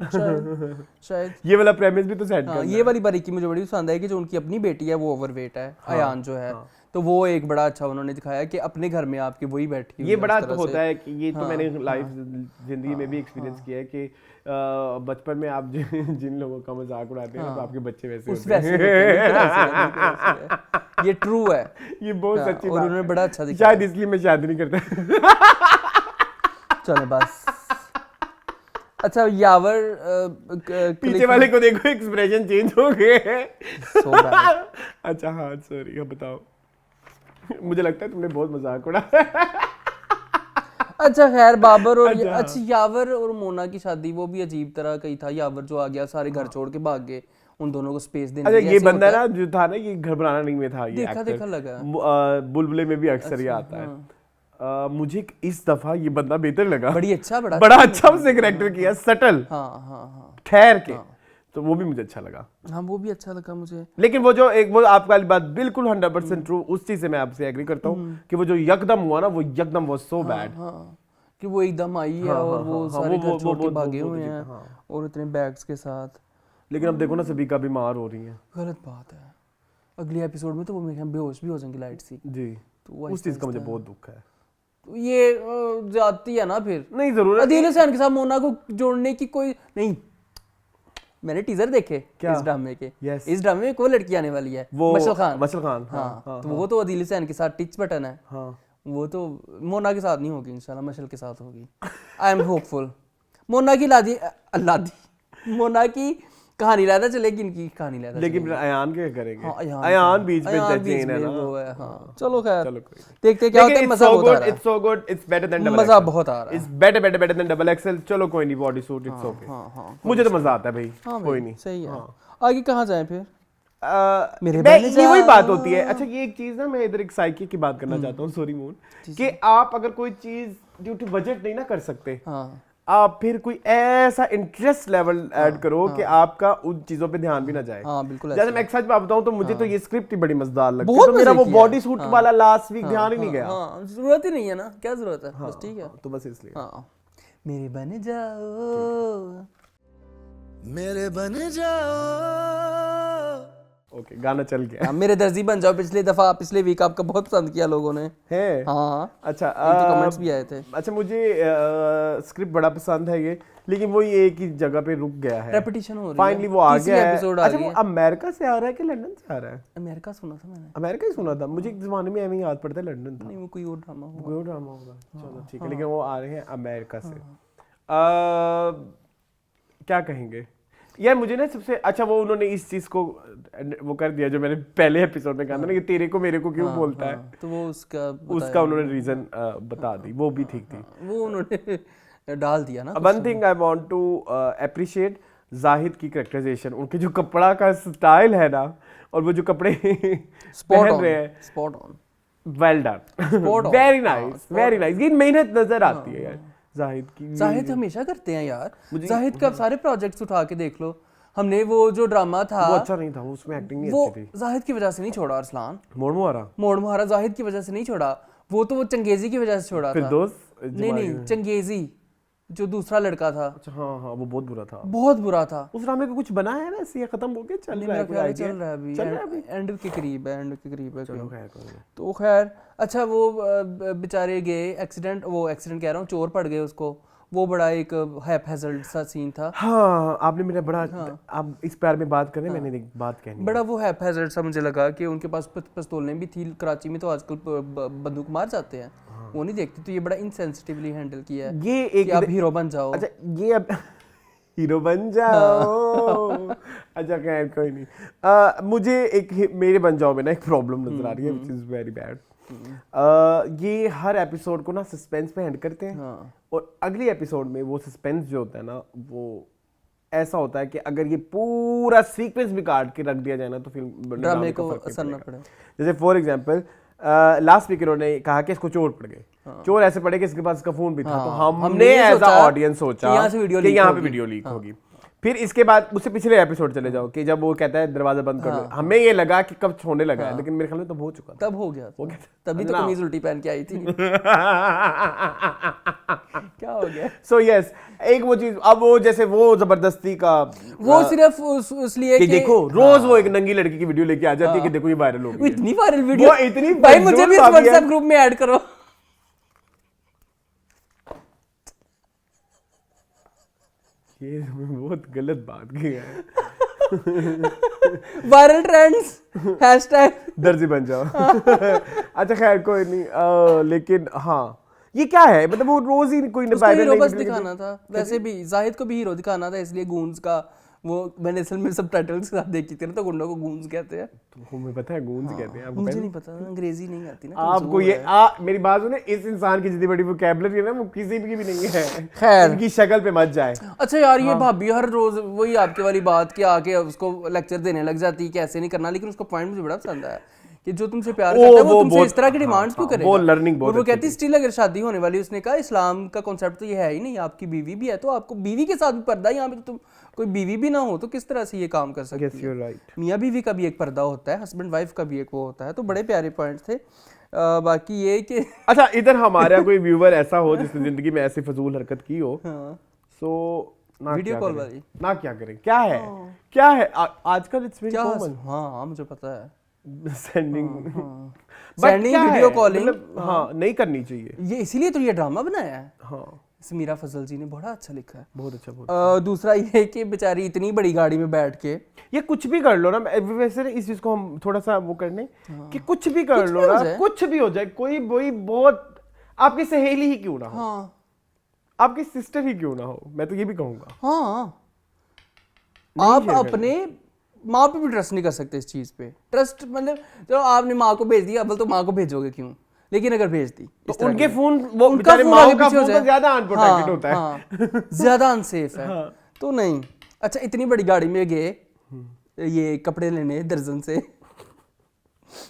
शायद ये वाला प्रेमिस भी तो सेट करना। ये वाली बारीकी मुझे बड़ी पसंद है कि जो उनकी अपनी बेटी है वो ओवरवेट है, अयान जो है, तो वो एक बड़ा अच्छा उन्होंने दिखाया कि अपने घर में आपके वही बैठी। ये बड़ा होता है कि ये तो मैंने लाइफ जिंदगी में भी एक्सपीरियंस किया है कि बचपन में आप जिन लोगों का मजाक उड़ाते हैं तो आपके बच्चे वैसे होते हैं। ये ट्रू है, ये बहुत सच्ची बात है। और उन्होंने बड़ा अच्छा दिखाया। शायद इसलिए मैं शादी नहीं करता। चलो बस। अच्छा यावर पीछे वाले को देखो, एक्सप्रेशन चेंज हो गए हैं। अच्छा हाँ सॉरी, अब बताओ। मुझे लगता है तुमने बहुत मजाक उड़ाया। अच्छा खैर, बाबर और अच्छा यावर और मोना की शादी वो भी अजीब तरह का ही था। यावर जो आ गया, सारे घर छोड़ के भाग गए, उन दोनों को स्पेस देने। अच्छा ये बंदा ना जो था ना, ये घबराना नहीं में था, ये देखा लगा। बुलबुले में भी अक्सर ये आता है। मुझे इस दफा ये बंदा बेहतर लगा, बड़ा अच्छा उसने कैरेक्टर किया, सटल, ठहर के, तो वो भी मुझे अच्छा लगा। हाँ वो भी अच्छा लगा मुझे। लेकिन वो जो वो आपकी वाली बात बिल्कुल 100% ट्रू, उस चीज से मैं आपसे एग्री करता हूँ कि वो जो यकदम हुआ ना, वो यकदम वो सो बैड कि वो एकदम आई है और वो सारे घर छोड़ के भागे हुए हैं और इतने बैग्स के साथ। लेकिन अब देखो ना सभी का बीमार हो रही है। गलत बात है। अगले एपिसोड में तो वो मेरे बेहोश भी हो जाएंगे लाइट सी जी, तो उस चीज का मुझे बहुत दुख है। तो ये जाती है ना, फिर नहीं जरूरत अदील हुसैन के साथ मोना को जोड़ने की कोई नहीं। मैंने टीजर देखे इस ड्रामे के। इस ड्रामे में कोई लड़की आने वाली है, मशल खान। हाँ, तो वो तो अदील हुसैन के साथ टिच बटन है। वो तो मोना के साथ नहीं होगी, इंशाल्लाह मशल के साथ होगी। I am hopeful. मोना की कहानी लादा चलेगी, इनकी कहानी लादा। लेकिन अयान क्या करेंगे? अयान बीच में चेन है ना। वो है। हाँ चलो खैर, देखते क्या होता है। मजा बहुत आ रहा है। It's so good, it's better than double, मजा बहुत आ रहा है। It's better than double XL. चलो कोई नहीं, बॉडी सूट इट्स ओके। मुझे तो मजा आता है भाई, कोई नहीं। सही है। आगे कहाँ जाएं फिर? ये वही बात होती है। अच्छा ये एक चीज ना, मैं इधर एक साइकी की बात करना चाहता हूँ, सॉरी मून, कि आप अगर कोई चीज ड्यू टू बजट नहीं ना कर सकते, आप फिर कोई ऐसा इंटरेस्ट लेवल ऐड करो कि आपका उन चीजों पे ध्यान भी ना जाए। हाँ बिल्कुल जैसे मैं एक सच बात बताऊं तो मुझे तो ये स्क्रिप्ट ही बड़ी मजेदार लगती है, बहुत तो मेरा मजे वो की है। बॉडी सूट वाला लास्ट वीक ध्यान ही नहीं गया। हाँ जरूरत ही नहीं है ना, क्या जरूरत है, बस ठीक है। तो बस इसलिए हाँ मेरे बन जाओ, मेरे बन जाओ। ओके, गाना चल गया हाँ, मेरे दर्जी बन जाओ पिछले वीक आपका बहुत पसंद किया लोगों ने। है। हाँ अच्छा, कमेंट्स भी आए थे। अच्छा, मुझे स्क्रिप्ट बड़ा पसंद है ये, लेकिन वो ये एक ही जगह पे रुक गया है, रेपिटेशन हो रही है। फाइनली वो आ तीसरी गया है। एपिसोड आ अच्छा, गई वो है। अमेरिका से आ रहा है कि लंदन से आ रहा है? अमेरिका सुना था मैंने। अमेरिका ही सुना था, मुझे एक जमाने में ऐਵੇਂ याद पड़ता है लंदन था। नहीं वो कोई और ड्रामा होगा। कोई ड्रामा होगा, चलो ठीक है, लेकिन वो आ रहे हैं अमेरिका से। क्या कहेंगे यार, मुझे ना सबसे अच्छा वो उन्होंने इस चीज को वो कर दिया जो मैंने पहले एपिसोड में कहा था ना कि तेरे को मेरे को क्यों बोलता है, तो वो उसका उन्होंने रीजन बता दी, वो भी ठीक थी। वो उन्होंने डाल दिया ना। One thing I want to appreciate Zahid की कैरेक्टराइजेशन, उनके जो कपड़ा का स्टाइल है ना, और वो जो कपड़े पहन रहे हैं, spot on, well done, very nice, very nice. ये मेहनत नजर आती है यार जाहिद की। जाहिद हमेशा करते हैं यार, जाहिद का सारे प्रोजेक्ट्स उठा के देख लो। हमने वो जो ड्रामा था वो अच्छा नहीं था, वो उसमें एक्टिंग नहीं वो अच्छी थी। जाहिद की वजह से नहीं छोड़ा अरसलान, मोड़ मुहारा, मोड़ मुहारा जाहिद की वजह से नहीं छोड़ा, वो तो वो चंगेजी की वजह से छोड़ा फिर था। दोस्त नहीं चंगेजी जो दूसरा लड़का था, अच्छा हाँ हाँ, वो बहुत बुरा था, बहुत बुरा था। उस ड्रामे का कुछ बना है ना, ऐसे खत्म हो गया, चल रहा है, कोई आइडिया चल रहा है अभी, चल रहा है अभी? एंड के करीब है, एंड के करीब है। चलो खैर कोई नहीं। तो खैर अच्छा, वो बेचारे गए एक्सीडेंट, वो एक्सीडेंट कह रहा हूँ, चोर पड़ गए उसको, वो बड़ा एक हैज़र्ड सा सीन था। हाँ, आपने मेरा बड़ा आप इस प्यार में बात करें, मैंने एक बात कहनी बड़ा वो हैज़र्ड सा मुझे लगा कि उनके पास पिस्तौलें भी थी। कराची में तो आजकल बंदूक मार जाते हैं, वो नहीं देखते, तो ये बड़ा इनसेंसिटिवली हैंडल किया है ये कि एक आप हीरो बन जाओ। अच्छा, ये अब हीरो बन जाओ। अच्छा खैर कोई नहीं। मुझे एक मेरे बन जाओ में ना एक प्रॉब्लम नजर आ रही है, व्हिच इज वेरी बैड। ये हर एपिसोड को ना सस्पेंस पे एंड करते हैं, और अगली एपिसोड में वो सस्पेंस जो होता है ना, वो ऐसा होता है कि अगर ये पूरा सीक्वेंस भी काट के रख दिया जाए ना, तो फिल्म ड्रामे को असर ना पड़े। जैसे फॉर एग्जांपल लास्ट वीक इन्होंने कहा कि इसको चोर पड़ गए, चोर ऐसे पड़े कि इसके पास इसका फोन भी था, तो हमने एज अ ऑडियंस सोचा कि यहाँ पे वीडियो लीक होगी। फिर इसके बाद उससे पिछले एपिसोड चले जाओ कि जब वो कहता है दरवाजा बंद कर लो, हमें ये लगा कि कब होने लगा है, लेकिन मेरे ख्याल में तब हो चुका था, तब हो गया था। तभी तो कमीज उल्टी पहन के आई थी। क्या हो गया? सो यस, एक वो चीज, अब वो जैसे वो जबरदस्ती का वो सिर्फ इसलिए कि देखो रोज वो एक नंगी लड़की की वीडियो लेके आ जाती है कि देखो ये वायरल हो गई, इतनी वायरल वीडियो, वो इतनी भाई मुझे भी व्हाट्सएप ग्रुप में ऐड करो। ये बहुत गलत बात की है। वायरल ट्रेंड्स हैशटैग दर्जी बन जाओ। अच्छा खैर कोई नहीं, लेकिन हाँ ये क्या है, मतलब वो रोज ही कोई उसको हीरो बस दिखाना था, वैसे भी जाहिद को भी हीरो दिखाना था, इसलिए गूंज का वो मैंने असल में सबटाइटल्स के साथ देखी थी ना, तो गुंडों को गूंज कहते हैं। तो हमें पता है गूंज कहते हैं, आपको मुझे नहीं पता, अंग्रेजी नहीं आती ना आपको ये मेरी बात सुने, इस इंसान की जितनी बड़ी वोकैबुलरी है ना, वो किसी की भी नहीं है। खैर इनकी शक्ल पे मत जाए। अच्छा यार, ये भाभी हर रोज वही आपके वाली बात कि आके उसको लेक्चर देने लग जाती है कि ऐसे नहीं करना, लेकिन उसका पॉइंट मुझे बड़ा पसंद आया कि जो तुमसे प्यार करता है वो तुमसे इस तरह की डिमांड्स क्यों करेगा। वो लर्निंग बहुत, वो कहती स्टिल अगर शादी होने वाली, उसने कहा इस्लाम का कॉन्सेप्ट तो ये है ही नहीं, आपकी बीवी भी है, तो आपको बीवी के साथ भी पर्दा, यहाँ पे तो तुम कोई बीवी भी ना हो तो किस तरह से ये काम कर सकती है। right. मियाँ बीवी का भी एक पर्दा होता है, हस्बैंड वाइफ का भी एक वो होता है। तो बड़े प्यारे पॉइंट्स थे। बाकी ये कि अच्छा, इधर हमारा कोई व्यूअर ऐसा हो जिसने जिंदगी में ऐसी फजूल हरकत की हो, सो ना वीडियो कॉल वाली ना क्या करें, क्या है क्या है आजकल इट्स वेरी कॉमन। हाँ मुझे पता है, सेंडिंग वीडियो कॉलिंग हाँ नहीं करनी चाहिए, ये इसीलिए तो ये ड्रामा बनाया है। हाँ समीरा फजल जी ने बड़ा अच्छा लिखा है, बहुत अच्छा। दूसरा ये कि बेचारी इतनी बड़ी गाड़ी में बैठ के ये कुछ भी कर लो ना, वैसे इस चीज को हम थोड़ा सा वो करने कि कुछ भी कर लो ना, कुछ भी हो जाए, कोई वही बहुत आपकी सहेली ही क्यों ना हो, आपकी सिस्टर ही क्यों ना हो, मैं तो ये भी कहूंगा। हाँ आप अपने माँ पे भी ट्रस्ट नहीं कर सकते इस चीज पे। ट्रस्ट मतलब चलो आपने माँ को भेज दिया, अब तो माँ को भेजोगे क्यों, लेकिन अगर भेज दी तो उनके फोन, वो बेचारे माँ का फोन तो ज्यादा अनप्रोटेक्टेड होता है, ज्यादा अनसेफ है। तो नहीं, अच्छा इतनी बड़ी गाड़ी में गए ये कपड़े लेने दर्जन से,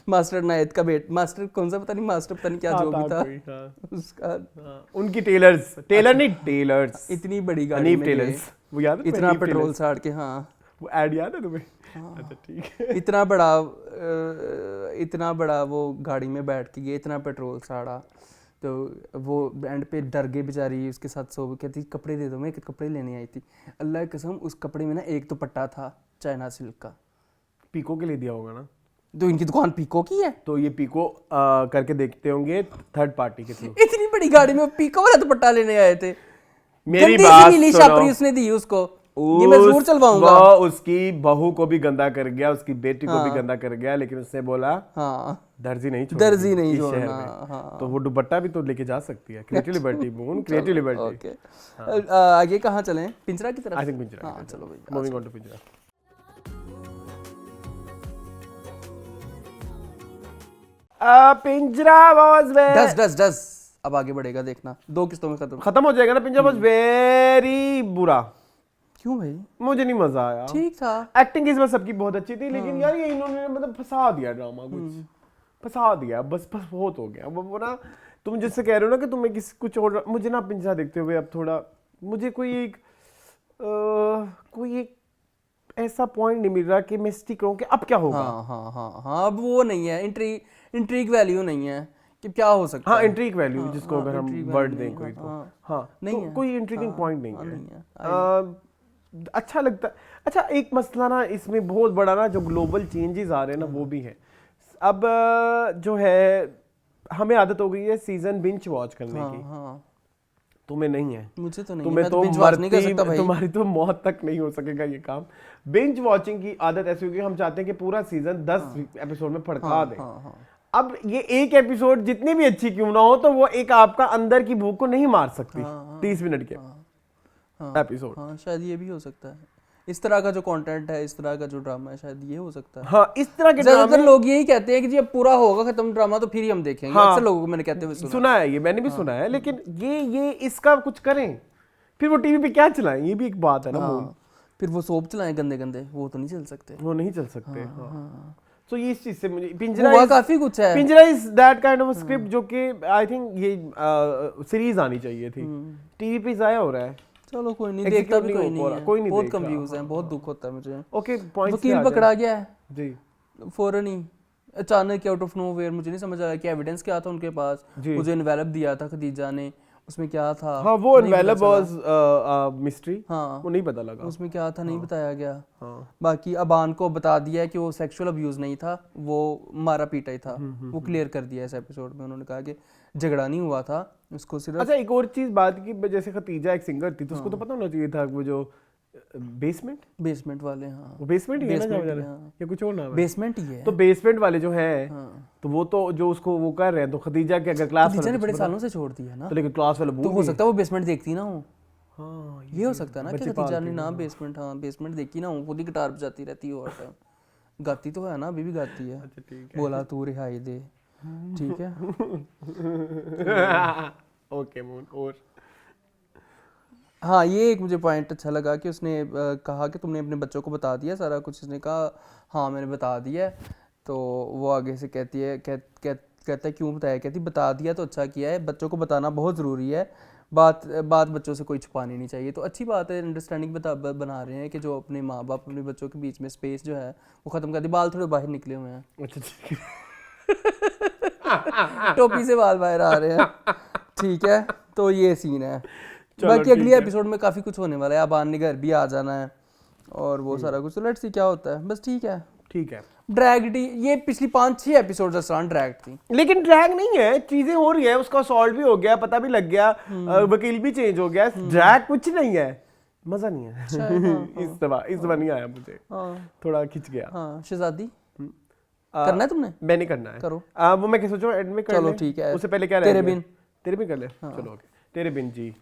मास्टर नायत का मास्टर कौन सा पता नहीं, मास्टर पता नहीं क्या जो भी था कोई, हाँ। उसका। उनकी टेलर नहीं टेलर्स, इतनी बड़ी गाड़ी अनीब में टेलर्स, गए, वो याद है इतना अनीब पेट्रोल टेलर्स? साड़ के, हाँ वो ऐड याद है तुम्हें? अच्छा ठीक है। इतना बड़ा वो गाड़ी में बैठ के गए, इतना पेट्रोल साड़ा, तो वो एंड पे डर गई बेचारी, उसके साथ सो कहती कपड़े दे दो, मैं कपड़े लेने आई थी। अल्लाह की कसम उस कपड़े में ना एक दुपट्टा था चाइना सिल्क का। पीको के लिए दिया होगा ना, तो इनकी दुकान पीको की है, तो ये पीको करके देखते होंगे थर्ड पार्टी के थ्रू। इतनी बड़ी गाड़ी में पीको वाला दुपट्टा लेने आए थे। मेरी गंदी सी बात नीली सुनो। छापरी उसने दी उसको, ये मैं जरूर चलवाऊंगा। वो उसकी बहू को भी गंदा कर गया, उसकी बेटी को भी गंदा कर गया, लेकिन उसने बोला हाँ दर्जी नहीं छोड़ेगी दर्जी नहीं इस शहर छोड़ना, में। हाँ। तो वो दुपट्टा भी तो लेके जा सकती है। Creative liberty moon, creative liberty. Okay आगे कहाँ चलें, पिंजरा की तरफ? आई थिंक पिंजरा। हाँ चलो भैया, मूविंग ऑन टू पिंजरा। पिंजरा वाज डस डस डस अब आगे बढ़ेगा देखना, 2 किस्तों में खत्म हो जाएगा ना। पिंजरा वाज वेरी बुरा। क्यों भाई? मुझे नहीं मजा आया। ठीक था, एक्टिंग इस बार सबकी बहुत अच्छी थी, लेकिन यार ये इन्होंने मतलब फंसा दिया ड्रामा, कुछ फंसा दिया, बस बहुत हो गया। वो ना तुम जिससे कह रहे हो ना कि तुम्हें किसी कुछ और, मुझे ना पिंजरा देखते हुए अब थोड़ा मुझे कोई एक ऐसा पॉइंट नहीं मिल रहा कि मैं स्टिक रहूं कि अब क्या होगा। हाँ अब वो नहीं है, इंट्रीग वैल्यू नहीं है कि क्या हो सकता है। हाँ इंट्रीग वैल्यू जिसको अगर हम वर्ड दें कोई, तो हाँ नहीं तो है, कोई इंट्रीगिंग पॉइंट नहीं नहीं है। अच्छा लगता है। अच्छा एक मसला ना इसमें बहुत बड़ा ना, जो ग्लोबल चेंजेस आ रहे हैं ना वो भी है। अब जो है हमें आदत हो गई है सीजन बिंच वॉच करने की, तुम्हें नहीं है। मुझे तो नहीं, तुम्हें मैं तो बिंज वॉच नहीं कर सकता भाई। तुम्हारी तो मौत तक नहीं हो सकेगा ये काम। बिंज वॉचिंग की आदत ऐसी होगी, हम चाहते हैं कि पूरा सीजन 10 एपिसोड में फड़का दें। अब ये एक एपिसोड जितनी भी अच्छी क्यों ना हो, तो वो एक आपका अंदर की भूख को नहीं मार सकती। 30 मिनट के एपिसोड। हाँ शायद ये भी हो सकता है, इस तरह का जो कंटेंट है, इस तरह का जो ड्रामा है, शायद ये हो सकता है। हाँ इस तरह के ज्यादातर लोग यही कहते हैं कि जी अब पूरा होगा खत्म ड्रामा तो फिर ही हम देखेंगे। हाँ, अक्सर लोगों को मैंने कहते हुए सुना है, ये मैंने भी सुना है, लेकिन ये इसका कुछ करें, फिर वो टीवी पे क्या चलाएं, ये भी एक बात है ना। फिर वो सोप चलाएं गंदे गंदे, वो तो नहीं चल सकते, वो नहीं चल सकते। तो ये इस चीज से मुझे पिंजरा काफी कुछ है। पिंजरा is that kind of script जो कि आई थिंक ये सीरीज आनी चाहिए थी, टीवी पे जाया हो रहा है। चलो कोई नहीं देखता भी, कोई नहीं बहुत देख रहा। कंफ्यूज है, बहुत दुख होता है मुझे। ओके पॉइंट्स वकील पकड़ा गया है जी, फौरन ही अचानक आउट ऑफ नोवेयर, मुझे नहीं समझ आया कि एविडेंस क्या था उनके पास। मुझे एनवेलप दिया था खदीजा ने, उसमें क्या था? हाँ वो एनवेलप वाज मिस्ट्री, हाँ वो नहीं पता लगा उसमें क्या था, नहीं बताया गया। हाँ। बाकी अबान को बता दिया कि वो सेक्सुअल अब्यूज नहीं था, वो मारा पीटा ही था, वो क्लियर कर दिया इस एपिसोड में। उन्होंने कहा कि झगड़ा नहीं हुआ था, उसको सिर्फ। अच्छा एक और चीज बात की, जैसे खतीजा एक सिंगर थी, तो उसको तो पता होना चाहिए था वो जो बेसमेंट वाले, हाँ वो बेसमेंट ही है ना, या कुछ और नाम है? बेसमेंट ही है। तो बेसमेंट वाले जो है, तो वो तो जो उसको वो कर रहे हैं, तो खदीजा के अगर क्लास खदीजा ने बड़े सालों से छोड़ दिया ना, तो लेकिन क्लास वाले तो हो सकता है वो बेसमेंट देखती ना हो। हाँ ये हो सकता है ना कि खदीजा ने ना बेसमेंट, हाँ बेसमेंट देखी ना हो, खुद ही गिटार बजाती रहती है और टाइम, गाती तो है ना, अभी भी गाती है। अच्छा ठीक है, बोला तू रिहाई दे, ठीक है। Okay moon. और हाँ ये एक मुझे पॉइंट अच्छा लगा कि उसने कहा कि तुमने अपने बच्चों को बता दिया सारा कुछ। उसने कहा हाँ मैंने बता दिया है। तो वो आगे से कहती है, कहता है क्यों बताया? कहती बता दिया तो अच्छा किया है, बच्चों को बताना बहुत ज़रूरी है, बात बच्चों से कोई छुपानी नहीं चाहिए। तो अच्छी बात है, अंडरस्टैंडिंग बना रहे हैं कि जो अपने माँ बाप अपने बच्चों के बीच में स्पेस जो है वो ख़त्म कर दी। बाल थोड़े बाहर निकले हुए हैं, अच्छा टोपी से बाल बाहर आ रहे हैं, ठीक है। तो ये सीन है। बाकी अगली एपिसोड में काफ़ी कुछ होने वाला है, अबान ने घर भी आ जाना है और वो सारा कुछ। तो लेट्स सी क्या होता है, बस ठीक है। ठीक है, ड्रैग ये पिछली 5-6 एपिसोड दौरान ड्रैग थी, लेकिन ड्रैग नहीं है, चीजें हो रही है, उसका सॉल्व भी हो गया, पता भी लग गया, वकील भी चेंज हो गया, ड्रैग कुछ नहीं है, मजा नहीं है। इस दफा नहीं आया मुझे, थोड़ा खिंच गया। हाँ शहजादी करना है तुमने? मैंने करना है, करो। वो मैं क्या सोचूं एड में कर चलो ठीक है, उससे पहले क्या तेरे बिन कर ले। चलो ओके, तेरे बिन जी।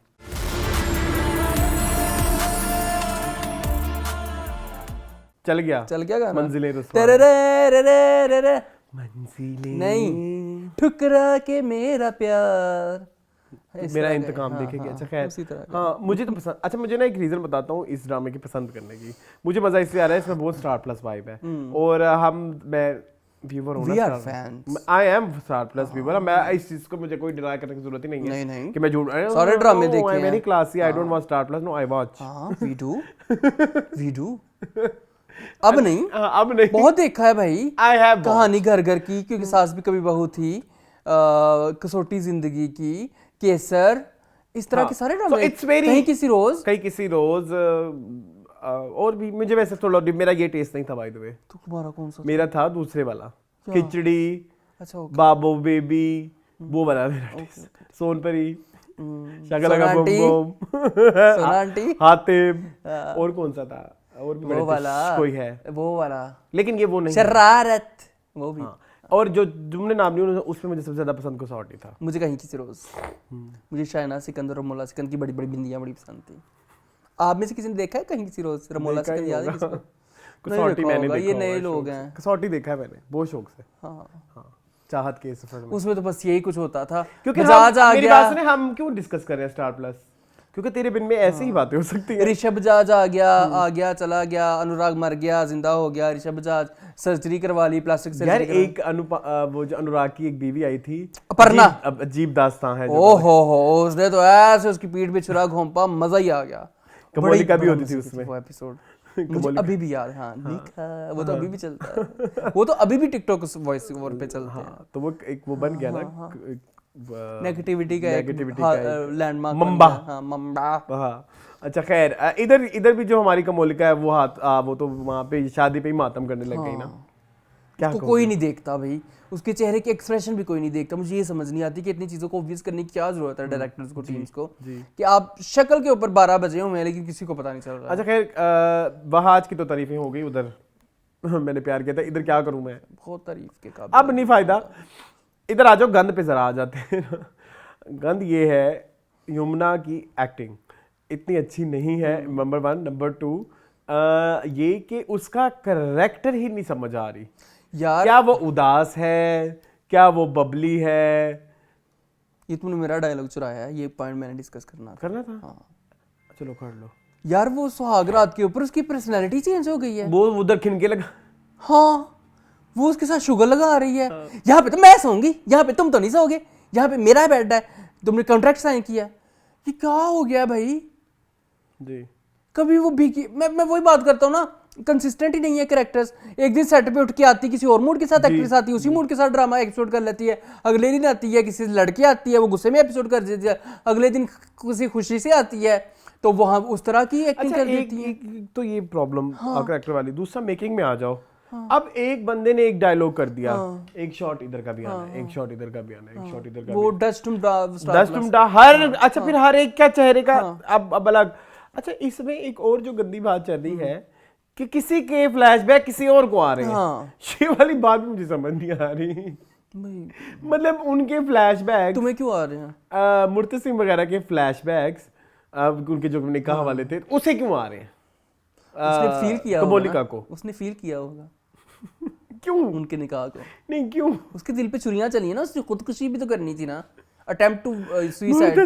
चल गया गाना। मंजिलें रुसवा, तेरे रे रे रे रे मंजिलें नहीं, ठुकरा के मेरा प्यार, मेरा इंतकाम देखेंगे। अच्छा खैर, हाँ मुझे तो पसंद। अच्छा मुझे ना एक रीजन बताता हूँ इस ड्रामे की पसंद करने की। मुझे मजा इसलिए आ रहा है, इसमें बहुत स्टार प्लस वाइब है, और मैं व्यूअर We होना are fans. I am star plus viewer. मैं इस चीज को मुझे कोई डिनाई करने की जरूरत ही नहीं है नहीं। कि मैं झूठ सारे ड्रामे देखे आई हैं। Very classy, I don't watch Star Plus, no I watch. हाँ we do अब नहीं, अब नहीं, बहुत देखा है भाई। आई हैव कहानी घर घर की, क्योंकि सास भी कभी बहू थी, कसौटी जिंदगी की, केसर, इस तरह के सारे ड्रामे। कहीं किसी रोज और भी मुझे वैसे थोड़ा मेरा ये टेस्ट नहीं था बाय द वे। तो तुम्हारा कौन सा? मेरा था दूसरे वाला, खिचड़ी, अच्छा ओके। बाबू बेबी, वो वाला मेरा टेस्ट। सोनपरी, शकलका बम बम, सोना आंटी, हातिम, और कौन सा था? और भी वो वाला कोई है वो वाला, लेकिन ये वो नहीं। शरारत, वो भी। और जो तुमने नाम लिया उसमें मुझे सबसे ज्यादा पसंद कसौटी था। मुझे कहीं किसी रोज, मुझे शायना सिकंदर और रमोला सिकंद की बड़ी बड़ी बिंदियां बड़ी पसंद थी। आप में से किसी ने देखा है कहीं किसी रोज? रमोला सिकंद याद है किसको? कसौटी मैंने देखा, ये नए लोग हैं। कसौटी देखा है मैंने बहुत शौक से। हाँ चाहत के सफर में उसमें तो बस यही कुछ होता था। क्योंकि मिजाज आ मेरी गया। बात सुने, हम क्यों डिस्कस कर रहे हैं स्टार प्लस? क्योंकि तेरे बिन में ऐसे ही बातें हो सकती हैं। ऋषभ बजाज आ गया चला गया, अनुराग मर गया जिंदा हो गया, ऋषभ बजाज सर्जरी करवा ली, प्लास्टिक यार सर्जरी। एक वो जो अनुराग की एक बीवी आई थी, अपर्णा, अजीब दास्तां है। ओ हो उसने तो ऐसे उसकी पीठ पे छुरा घोंपा, मजा ही आ गया। कमोलिका भी होती थी उसमें वो एपिसोड मुझे अभी भी याद है। हाँ लिखा, वो तो अभी भी चलता है। वो तो अभी भी टिकटॉक वॉइस ओवर पे चलते हैं। तो वो एक वो बन गया ना नेगेटिविटी का लैंडमार्क, मम्बा। हाँ मम्बा। हाँ अच्छा खैर, इधर भी जो हमारी कमोलिका है वो तो वहाँ पे शादी पे ही मातम करने लग गई ना। क्या उसको कोई नहीं देखता भाई, उसके चेहरे के एक्सप्रेशन भी कोई नहीं देखता। मुझे ये समझ नहीं आती कि इतनी चीज़ों को ऑब्वियस करने की क्या जरूरत है डायरेक्टर्स को, टीम्स को, कि आप शक्ल के ऊपर 12 बजे हुए हैं लेकिन किसी को पता नहीं चल रहा। अच्छा खैर, वहाज की तो तारीफें हो गई उधर। मैंने प्यार किया था, इधर क्या करूं मैं, बहुत तारीफ के काबिल। अब नहीं फायदा। इधर आ जाओ, गंद पे जरा आ जाते हैं। गंद ये है, यमुना की एक्टिंग इतनी अच्छी नहीं है, नंबर 1। नंबर 2 ये कि उसका कैरेक्टर ही नहीं समझ आ रही यार। क्या वो उदास है, क्या वो बबली है? ये तुमने मेरा डायलॉग चुराया है, ये पॉइंट मैंने डिस्कस करना था। हाँ चलो कर लो यार। वो सुहाग रात के ऊपर उसकी पर्सनैलिटी चेंज हो गई है। वो उधर खिनके लगा। हाँ वो उसके साथ शुगर लगा रही है। यहाँ पे तो मैं सोऊंगी, यहाँ पे तुम तो नहीं सोओगे, यहाँ पे मेरा बेड है, तुमने कॉन्ट्रैक्ट साइन किया। ये क्या हो गया भाई जी? कभी वो भी मैं वही बात करता हूँ ना, कंसिस्टेंट ही नहीं है कैरेक्टर्स। एक दिन सेट पे उठ के आती किसी और मूड के साथ, एक्ट्रेस आती है उसी मूड के साथ ड्रामा एपिसोड कर लेती है। अगले दिन आती है किसी लड़की आती है, वो गुस्से में एपिसोड कर देती है। अगले दिन किसी खुशी से आती है तो वहां उस तरह की एक्टिंग कर देती है। तो ये प्रॉब्लम कैरेक्टर वाली। दूसरा, मेकिंग में आ जाओ। अब एक बंदे ने एक डायलॉग कर दिया, एक शॉट इधर का भी आना है, एक शॉट इधर का भी आना है, एक शॉट इधर का, वो डस्ट हर अच्छा फिर हर एक क्या चेहरे का अब अलग। अच्छा इसमें एक और जो गंदी बात चल रही है कि किसी के फ्लैशबैक किसी और को आ रहे हैं। ये वाली बात मुझे समझ नहीं आ रही। मतलब उनके फ्लैशबैक तुम्हें क्यों आ रहे हैं? मुर्तसिम वगैरह के फ्लैशबैक्स उनके जो निकाह वाले थे उसे क्यों आ रहे हैं? उसने फील किया कमोलिका को उसने फील किया होगा। क्यों उनके निकाह को नहीं, क्यों? उसके दिल पे छुरियां चली है ना, उसने खुदकुशी भी तो करनी थी ना, अटेम्प्ट टू सुसाइड।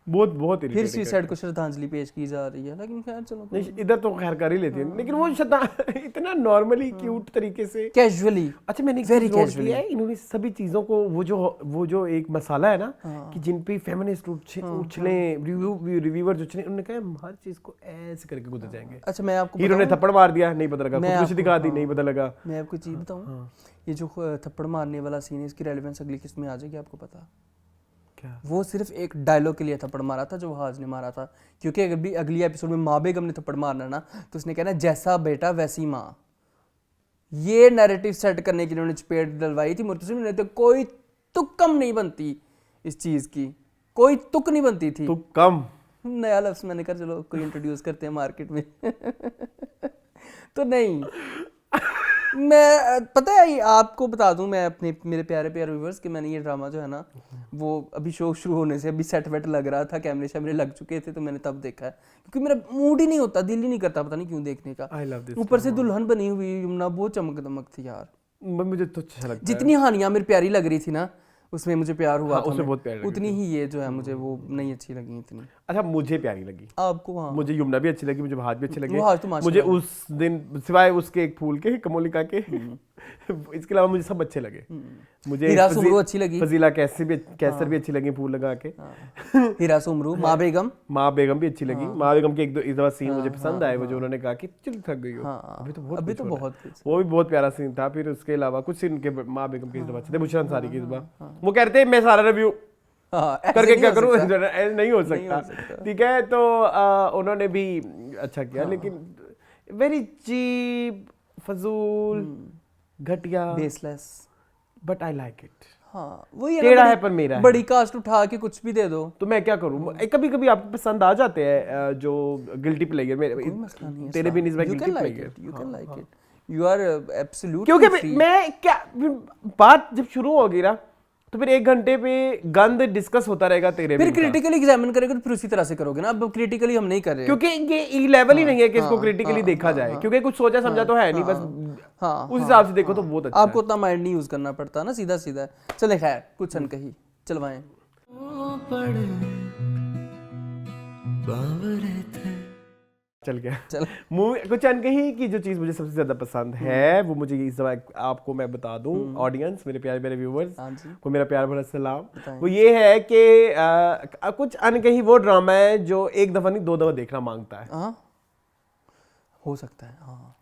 बहुत फिर सुसाइड को श्रद्धांजलि पेश की जा रही है, लेकिन खैर चलो नहीं, इधर तो खैर कर ही लेती है, लेकिन वो इतना नॉर्मली क्यूट तरीके से कैजुअली। अच्छा मैंने वेरी कैजुअली है, इन्होंने सभी चीजों को वो जो एक मसाला है ना कि जिन पे फेमिनिस्ट उछले रिव्यूअर जो उन्होंने कहा हर चीज को ऐसे करके गुजर जाएंगे। अच्छा मैं आपको हीरो ने थप्पड़ मार दिया, नहीं पता लगा, खुदकुशी दिखा दी, नहीं पता लगा। मैं आपको चीज बताऊं, ये जो थप्पड़ मारने वाला सीन है इसकी रेलेवेंस अगली किस्त में आ जाएगी, आपको पता? वो सिर्फ एक डायलॉग के लिए थप्पड़ मारा था जो वहाज ने मारा था, क्योंकि अगर भी अगली एपिसोड में माँ बेगम ने थप्पड़ मारना ना तो उसने कहना जैसा बेटा वैसी माँ। ये नैरेटिव सेट करने के लिए उन्होंने चपेट डलवाई थी मुर्तसिम ने, तो कोई तुक कम नहीं बनती इस चीज की, कोई तुक नहीं बनती थी। तुक कम नया लफ्ज मैंने कहा चलो कोई इंट्रोड्यूस करते हैं मार्केट में। तो नहीं, मैं पता है आपको बता दूं, मैं अपने मेरे प्यारे व्यूअर्स कि मैंने ये ड्रामा जो है ना वो अभी शो शुरू होने से अभी सेट वेट लग रहा था, कैमरे शैमरे लग चुके थे, तो मैंने तब देखा है, क्योंकि मेरा मूड ही नहीं होता, दिल ही नहीं करता, पता नहीं क्यों देखने का। ऊपर से दुल्हन बनी हुई यमुना बहुत चमक दमक थी यार, मुझे तो अच्छा लगता है। जितनी हानियां मेरी प्यारी लग रही थी ना उसमें मुझे प्यार हुआ था, उसमें बहुत प्यार उतनी ही ये जो है मुझे वो नहीं अच्छी लगी इतनी। अच्छा मुझे प्यारी लगी आपको? हाँ, मुझे यमुना भी अच्छी लगी, मुझे बहार भी अच्छे लगे। बहार तो माशाल्लाह मुझे उस दिन सिवाय उसके एक फूल के कमोलिका के इसके अलावा मुझे सब अच्छे लगे। मुझे हीरा सुमरू अच्छी लगी, फजीला कैसर भी अच्छी लगी फूल लगा के। हीरा सुमरू, माँ बेगम भी अच्छी लगी। माँ बेगम के एक दो इस दफा सीन मुझे पसंद आए, वो जो उन्होंने कहा कि चल थक गई हो। अभी तो बहुत वो भी बहुत प्यारा सीन था। फिर उसके अलावा कुछ सीन के माँ बेगम के इस दफा अच्छे थे, बुशरा अंसारी की इस दफा वो कहते हैं मैं सारा रिव्यू करके क्या करूं, नहीं हो सकता, ठीक है। तो उन्होंने भी अच्छा किया, लेकिन वेरी चीप, फजूल, घटिया, baseless, but I like it. हाँ, वही टेढ़ा है पर मेरा है। बड़ी कास्ट उठा के कुछ भी दे दो तो मैं क्या करूं? कभी कभी आपको पसंद आ जाते हैं जो गिल्टी प्लेयर, तेरे भी निस्बत guilty player, you can like it, you are absolutely क्योंकि मैं क्या बात जब शुरू होगी ना तो फिर 1 घंटे पे गंद डिस्कस होता रहेगा तेरे फिर क्रिटिकली एग्जामिन करेगा तो फिर उसी तरह से करोगे ना। अब क्रिटिकली हम नहीं कर रहे, क्योंकि ये लेवल ही नहीं है कि इसको क्रिटिकली देखा जाए, क्योंकि कुछ सोचा समझा तो है नहीं, बस उस हिसाब से देखो तो बहुत अच्छा। आपको उतना माइंड नहीं यूज करना पड़ता ना, सीधा सीधा। चले खैर, कुछ अनकही चलवाएं। चल गया मूवी। कुछ अनकही की जो चीज मुझे सबसे ज्यादा पसंद है वो मुझे इस दफा आपको मैं बता दूं, ऑडियंस, मेरे प्यारे मेरे व्यूअर्स को मेरा प्यार भरा सलाम, वो ये है कि कुछ अनकही वो ड्रामा है जो 1 दफा नहीं 2 दफा देखना मांगता है। हो सकता है, हाँ,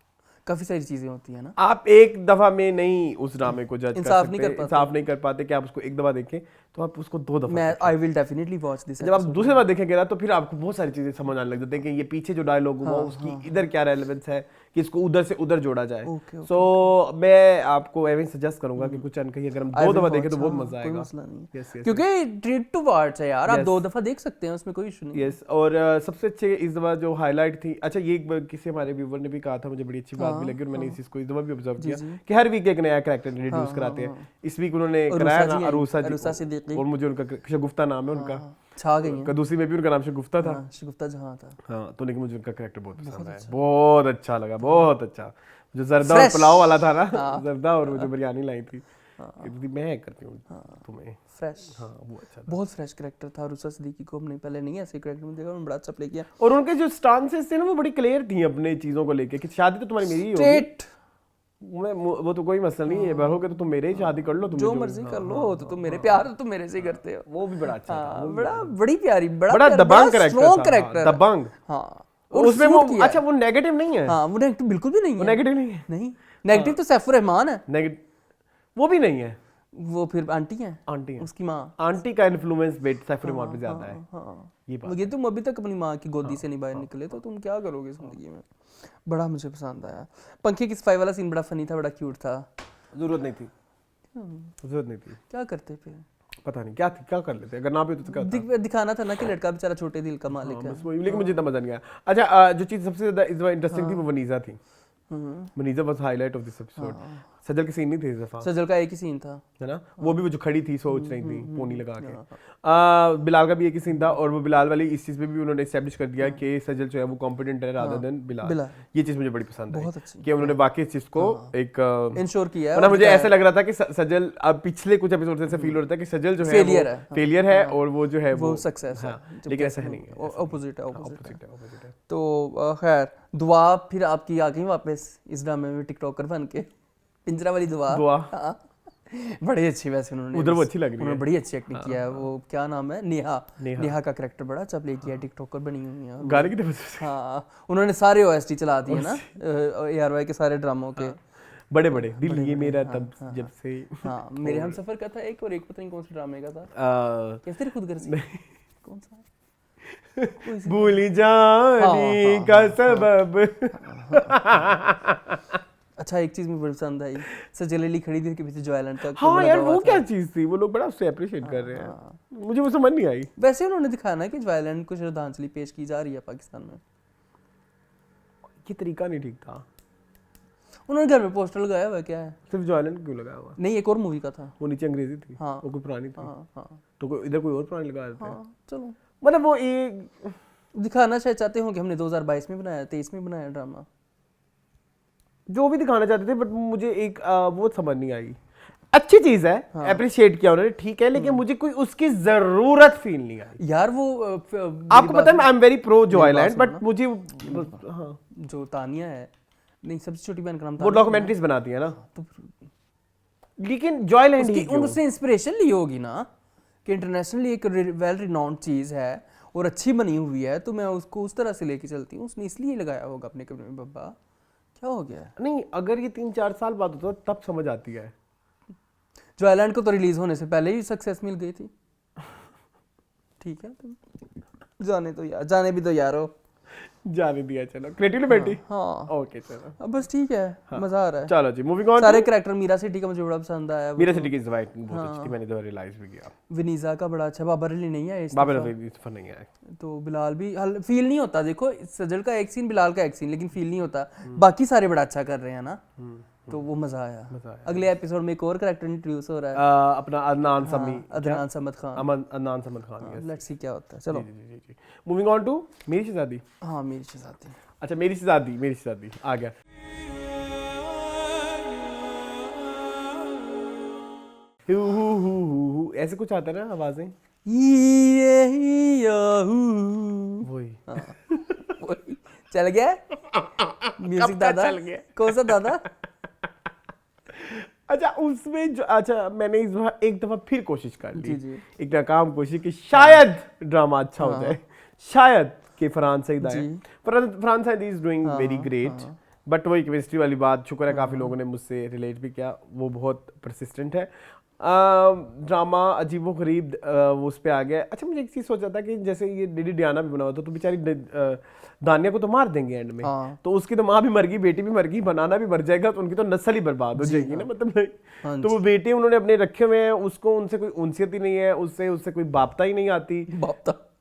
काफी सारी चीजें होती है ना। आप 1 दफा में नहीं उस ड्रामे को जज इंसाफ नहीं कर पाते कि आप उसको 1 दफा देखें, तो आप उसको 2 दफा मैं I will definitely watch this. जब आप दूसरी बार देखेंगे ना तो फिर आपको बहुत सारी चीजें समझ आने लग जाती हैं कि ये पीछे जो डायलॉग हुआ उसकी इधर क्या रेलेवेंस है कि इसको उधर से उधर जोड़ा जाए। सो मैं आपको एवं सजेस्ट करूंगा कि कुछ अनकही अगर हम 2 दफा देखें तो बहुत मजा आएगा, क्योंकि ट्रीट टू वार्ड्स है यार, आप 2 दफा देख सकते हैं, उसमें कोई इशू नहीं। यस, और सबसे अच्छे इस दफा जो हाईलाइट थी, अच्छा ये किसी हमारे व्यूवर ने भी कहा था, मुझे बड़ी अच्छी बात भी लगी और मैंने इस चीज को इस दफा भी ऑब्जर्व किया कि हर वीक एक नया कैरेक्टर इंट्रोड्यूस कराते हैं। इस वीक उन्होंने कराया ना अरूसा जी, और मुझे उनका शगुफ्ता नाम है उनका, छा गई है। दूसरी में भी उनका नाम शगुफ्ता था, शगुफ्ता जहां था। हाँ, तो लेकिन मुझे उनका कैरेक्टर बहुत पसंद आया, बहुत अच्छा लगा, बहुत अच्छा। जो जर्दा और पुलाव वाला था ना, जर्दा और वो जो बिरयानी लाई थी, मैं करती हूँ तुम्हें फ्रेश, हाँ वो अच्छा था, बहुत फ्रेश कैरेक्टर था। रुसा सिद्दीकी को हमने पहले नहीं ऐसे कैरेक्टर में देखा, उन्होंने बड़ा अच्छा प्ले किया। और उनके जो स्टांसेस थे ना वो बड़ी क्लियर थी अपने चीजों को लेके कि शादी तो तुम्हारी मेरी ही होगी, वो तो कोई मसला नहीं है, बहोगे तो तुम मेरे ही शादी कर लो, तुम जो मर्जी कर लो, तो तुम मेरे प्यार तो तुम मेरे से करते हो। वो भी बड़ा अच्छा था, बड़ी प्यारी, बड़ा दबंग कैरेक्टर, दबंग, हाँ। उसमें वो अच्छा वो नेगेटिव नहीं है, हाँ वो नेगेटिव बिल्कुल भी नहीं है, वो नेगेटिव नहीं है, नहीं नेगेटिव तो सैफुर रहमान है, वो भी नहीं है, वो फिर आंटी है उसकी माँ, आंटी का इन्फ्लुएंस बेट सैफुर रहमान पे ज्यादा है। ये बात, ये तुम अभी तक अपनी माँ की गोदी से नहीं बाहर निकले तो तुम क्या करोगे जिंदगी में। बड़ा मुझे पसंद आया। पंखे की सफाई वाला सीन बड़ा फनी था, बड़ा क्यूट था। जरूरत नहीं थी, क्या करते फिर पता नहीं क्या थी, क्या कर लेते अगर ना भी तो क्या दिखाना था ना कि लड़का बेचारा छोटे दिल का मालिक है, लेकिन मुझे इतना मजा नहीं आया। अच्छा जो चीज सबसे ज्यादा इस बार इंटरेस्टिंग थी वो वनीजा थी। Vaneeza was highlight of this episode. Sajal के सीन नहीं थे इस दफा, सजल का एक ही सीन था, है ना, वो भी वो जो खड़ी थी सोच रही थी पोनी लगा के। बिलाल का भी एक ही सीन था, और वो बिलाल वाली इस चीज पे भी उन्होंने एस्टैब्लिश कर दिया कि सजल जो है वो कॉम्पिटेंट है रादर देन बिलाल। ये चीज मुझे बड़ी पसंद आई कि उन्होंने वाकई इस चीज को एक इंश्योर किया, वरना मुझे ऐसा लग रहा था कि सजल, अब पिछले कुछ एपिसोड से ऐसा फील हो रहा था कि सजल जो है फेलियर है और वो जो है वो सक्सेस है, लेकिन ऐसा नहीं है, ऑपोजिट है। तो खैर दुआ फिर आपकी आ गई वापस इस ड्रामे में टिकटॉकर बन के, पिंजरा वाली दुआ बड़ी अच्छी, वैसे उन्होंने उधर वो अच्छी लग रही है, उन्होंने बड़ी अच्छी एक्टिंग किया है। वो क्या नाम है, नेहा का कैरेक्टर बड़ा अच्छा प्ले किया, टिकटॉकर बनी हुई है गाने की तरफ से। हाँ, उन्होंने सारे ओएसटी चला दिए ना ARY के सारे ड्रामों के, बड़े दिल ये मेरा तब जब से, हाँ मेरे हम सफर का था एक, और एक पता नहीं कौन से ड्रामे का था, या फिर खुद गर्जी, कौन सा भूली जाने का सबब। अच्छा एक चीज मुझे बड़ी पसंद आई, सजल अली खड़ी थी उनके पीछे जो आइलैंड तक, हाँ यार वो क्या चीज थी, वो लोग बड़ा उससे अप्रिशिएट कर रहे हैं, मुझे वो समझ नहीं आई। वैसे उन्होंने दिखाया ना कि जो आइलैंड को श्रद्धांजलि पेश की जा रही है पाकिस्तान में, ये तरीका नहीं ठीक था। उन्होंने घर में पोस्टर लगाया हुआ, क्या है, सिर्फ जो आइलैंड क्यों लगाया हुआ? नहीं एक और मूवी का था, वो नीचे अंग्रेजी थी, हाँ वो कोई पुरानी थी, हाँ तो इधर कोई और पुरानी लगा देते हैं। चलो मतलब वो एक दिखाना शायद चाहते हो कि हमने 2022 में बनाया, 23 में बनाया ड्रामा, जो भी दिखाना चाहते थे, बट मुझे एक वो समझ नहीं आई। अच्छी चीज है, अप्रिशिएट किया उन्होंने, ठीक है, लेकिन मुझे कोई उसकी जरूरत फील नहीं आई यार। वो आपको पता है I am very pro Joyland, but मुझे हाँ जो तानिया है, नहीं सबसे छोटी बहन का नाम वो डॉक्यूमेंट्रीज बनाती है ना, तो लेकिन जॉयलैंड ही क्यों? उसने इंस्पिरेशन ली होगी ना कि इंटरनेशनली एक वेल रिनाउंड चीज़ है और अच्छी बनी हुई है, तो मैं उसको उस तरह से लेके चलती हूँ। उसने इसलिए लगाया होगा अपने कमरे में। बब्बा क्या हो गया? नहीं, अगर ये 3-4 साल बाद होता तब समझ आती है। जो आइलैंड को तो रिलीज होने से पहले ही सक्सेस मिल गई थी। ठीक है, तो जाने तो यार, जाने भी तो यारो, जाने दिया। चलो क्रिएटिवली बैठी। हाँ ओके चलो, अब बस ठीक है, मजा आ रहा है। चलो जी, मूविंग ऑन। सारे कैरेक्टर, मीरा सिटी का मुझे बड़ा पसंद आया। मीरा सिटी की वाइट बहुत अच्छी थी, मैंने तो रियलाइज भी किया। विनीजा का बड़ा अच्छा, बाबर अली नहीं है इस बाबर दफा। अली इस नहीं है, तो बिलाल भी फील नहीं होता। देखो सजल का एक सीन, बिलाल का एक सीन, लेकिन फील नहीं होता। बाकी सारे बड़ा अच्छा कर रहे हैं ना, तो वो मजा आया। अगले एपिसोड में एक और कैरेक्टर इंट्रोड्यूस हो रहा है, अपना अदनान समी, अदनान समद खान। अदनान समद खान। लेट्स सी क्या होता है। चलो जी। मूविंग ऑन टू मेरी शहजादी। हाँ, मेरी शहजादी। अच्छा, मेरी शहजादी आ गया। ऐसे कुछ आता है ना आवाजें, वही वही चल गया म्यूजिक दादा। चल गया। कौन सा दादा? अच्छा, उसमें जो, अच्छा मैंने इस बार एक दफा फिर कोशिश कर ली, जी। एक नाकाम कोशिश कि शायद ड्रामा अच्छा हो जाए, शायद कि फरहान सईद आए। Farhan Saeed is doing very great, but वही केमिस्ट्री वाली बात, शुक्र है काफ़ी लोगों ने मुझसे रिलेट भी किया, वो बहुत परसिस्टेंट है। ड्रामा अजीबो गरीब उस पर आ गया। अच्छा, मुझे एक चीज़ सोचा था कि जैसे ये डीडी डियाना भी बना हुआ था, तो बेचारी दानिया को तो मार देंगे एंड में, तो उसकी तो माँ भी मर गई, बेटी भी मर गई, बनाना भी मर जाएगा, तो उनकी तो नस्ल ही बर्बाद हो जाएगी ना, मतलब। तो वो बेटे उन्होंने अपने रखे हुए हैं, उसको उनसे कोई उनसियत ही नहीं है, उससे कोई बापता ही नहीं आती,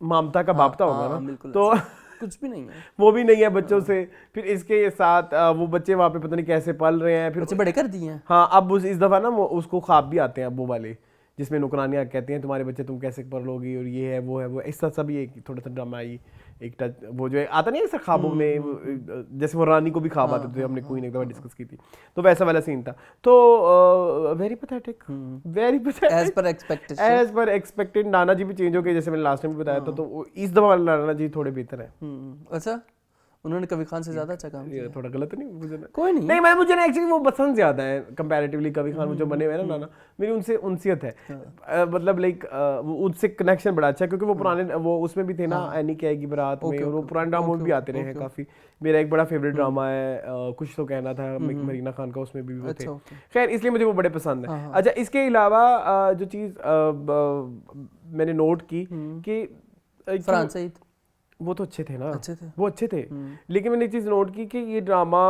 ममता का बापता होगा ना, तो कुछ भी नहीं है, वो भी नहीं है बच्चों से। फिर इसके साथ वो बच्चे वहाँ पे पता नहीं कैसे पल रहे हैं, फिर बच्चे बड़े कर दिए हैं। हाँ, अब इस दफा ना उसको ख्वाब भी आते हैं, अब वो वाले जिसमें नुकरानियाँ कहती हैं तुम्हारे बच्चे तुम कैसे पढ़ लोगी, और ये है वो है वो, इस तरह सा भी एक थोड़ा सा ड्रामा आई, एक टच वो जो आता नहीं है ख्वाबों में, जैसे वो रानी को भी ख्वाब आते थे, हमने क्वीन एक दफा डिस्कस की थी, तो वैसा वाला सीन था। तो very pathetic, very pathetic, as per expected. नाना जी भी चेंज हो गए, जैसे मैंने लास्ट टाइम भी बताया था, तो इस दफा वाला नाना जी थोड़े बेहतर है। अच्छा, उन्होंने कबीर खान से ज्यादा अच्छा काम किया। थोड़ा गलत नहीं मुझे ना, कोई नहीं, मैं मुझे ना एक्चुअली वो पसंद ज्यादा है कंपैरेटिवली कबीर खान जो बने हुए हैं ना नाना, मेरी उनसे उनसियत है, मतलब लाइक उनसे कनेक्शन बड़ा अच्छा है, क्योंकि वो पुराने वो उसमें भी थे ना, एनी की आएगी बारात में, और वो पुराने ड्रामा में भी आते रहे हैं काफी। मेरा एक बड़ा फेवरेट ड्रामा है कुछ तो कहना था, मरीना खान का, उसमें भी वो थे। खैर, इसलिए मुझे वो बड़े पसंद है। अच्छा, इसके अलावा जो चीज मैंने नोट की कि फरहान सईद, वो तो अच्छे थे ना, अच्छे थे, वो अच्छे थे, लेकिन मैंने एक चीज नोट की कि ये ड्रामा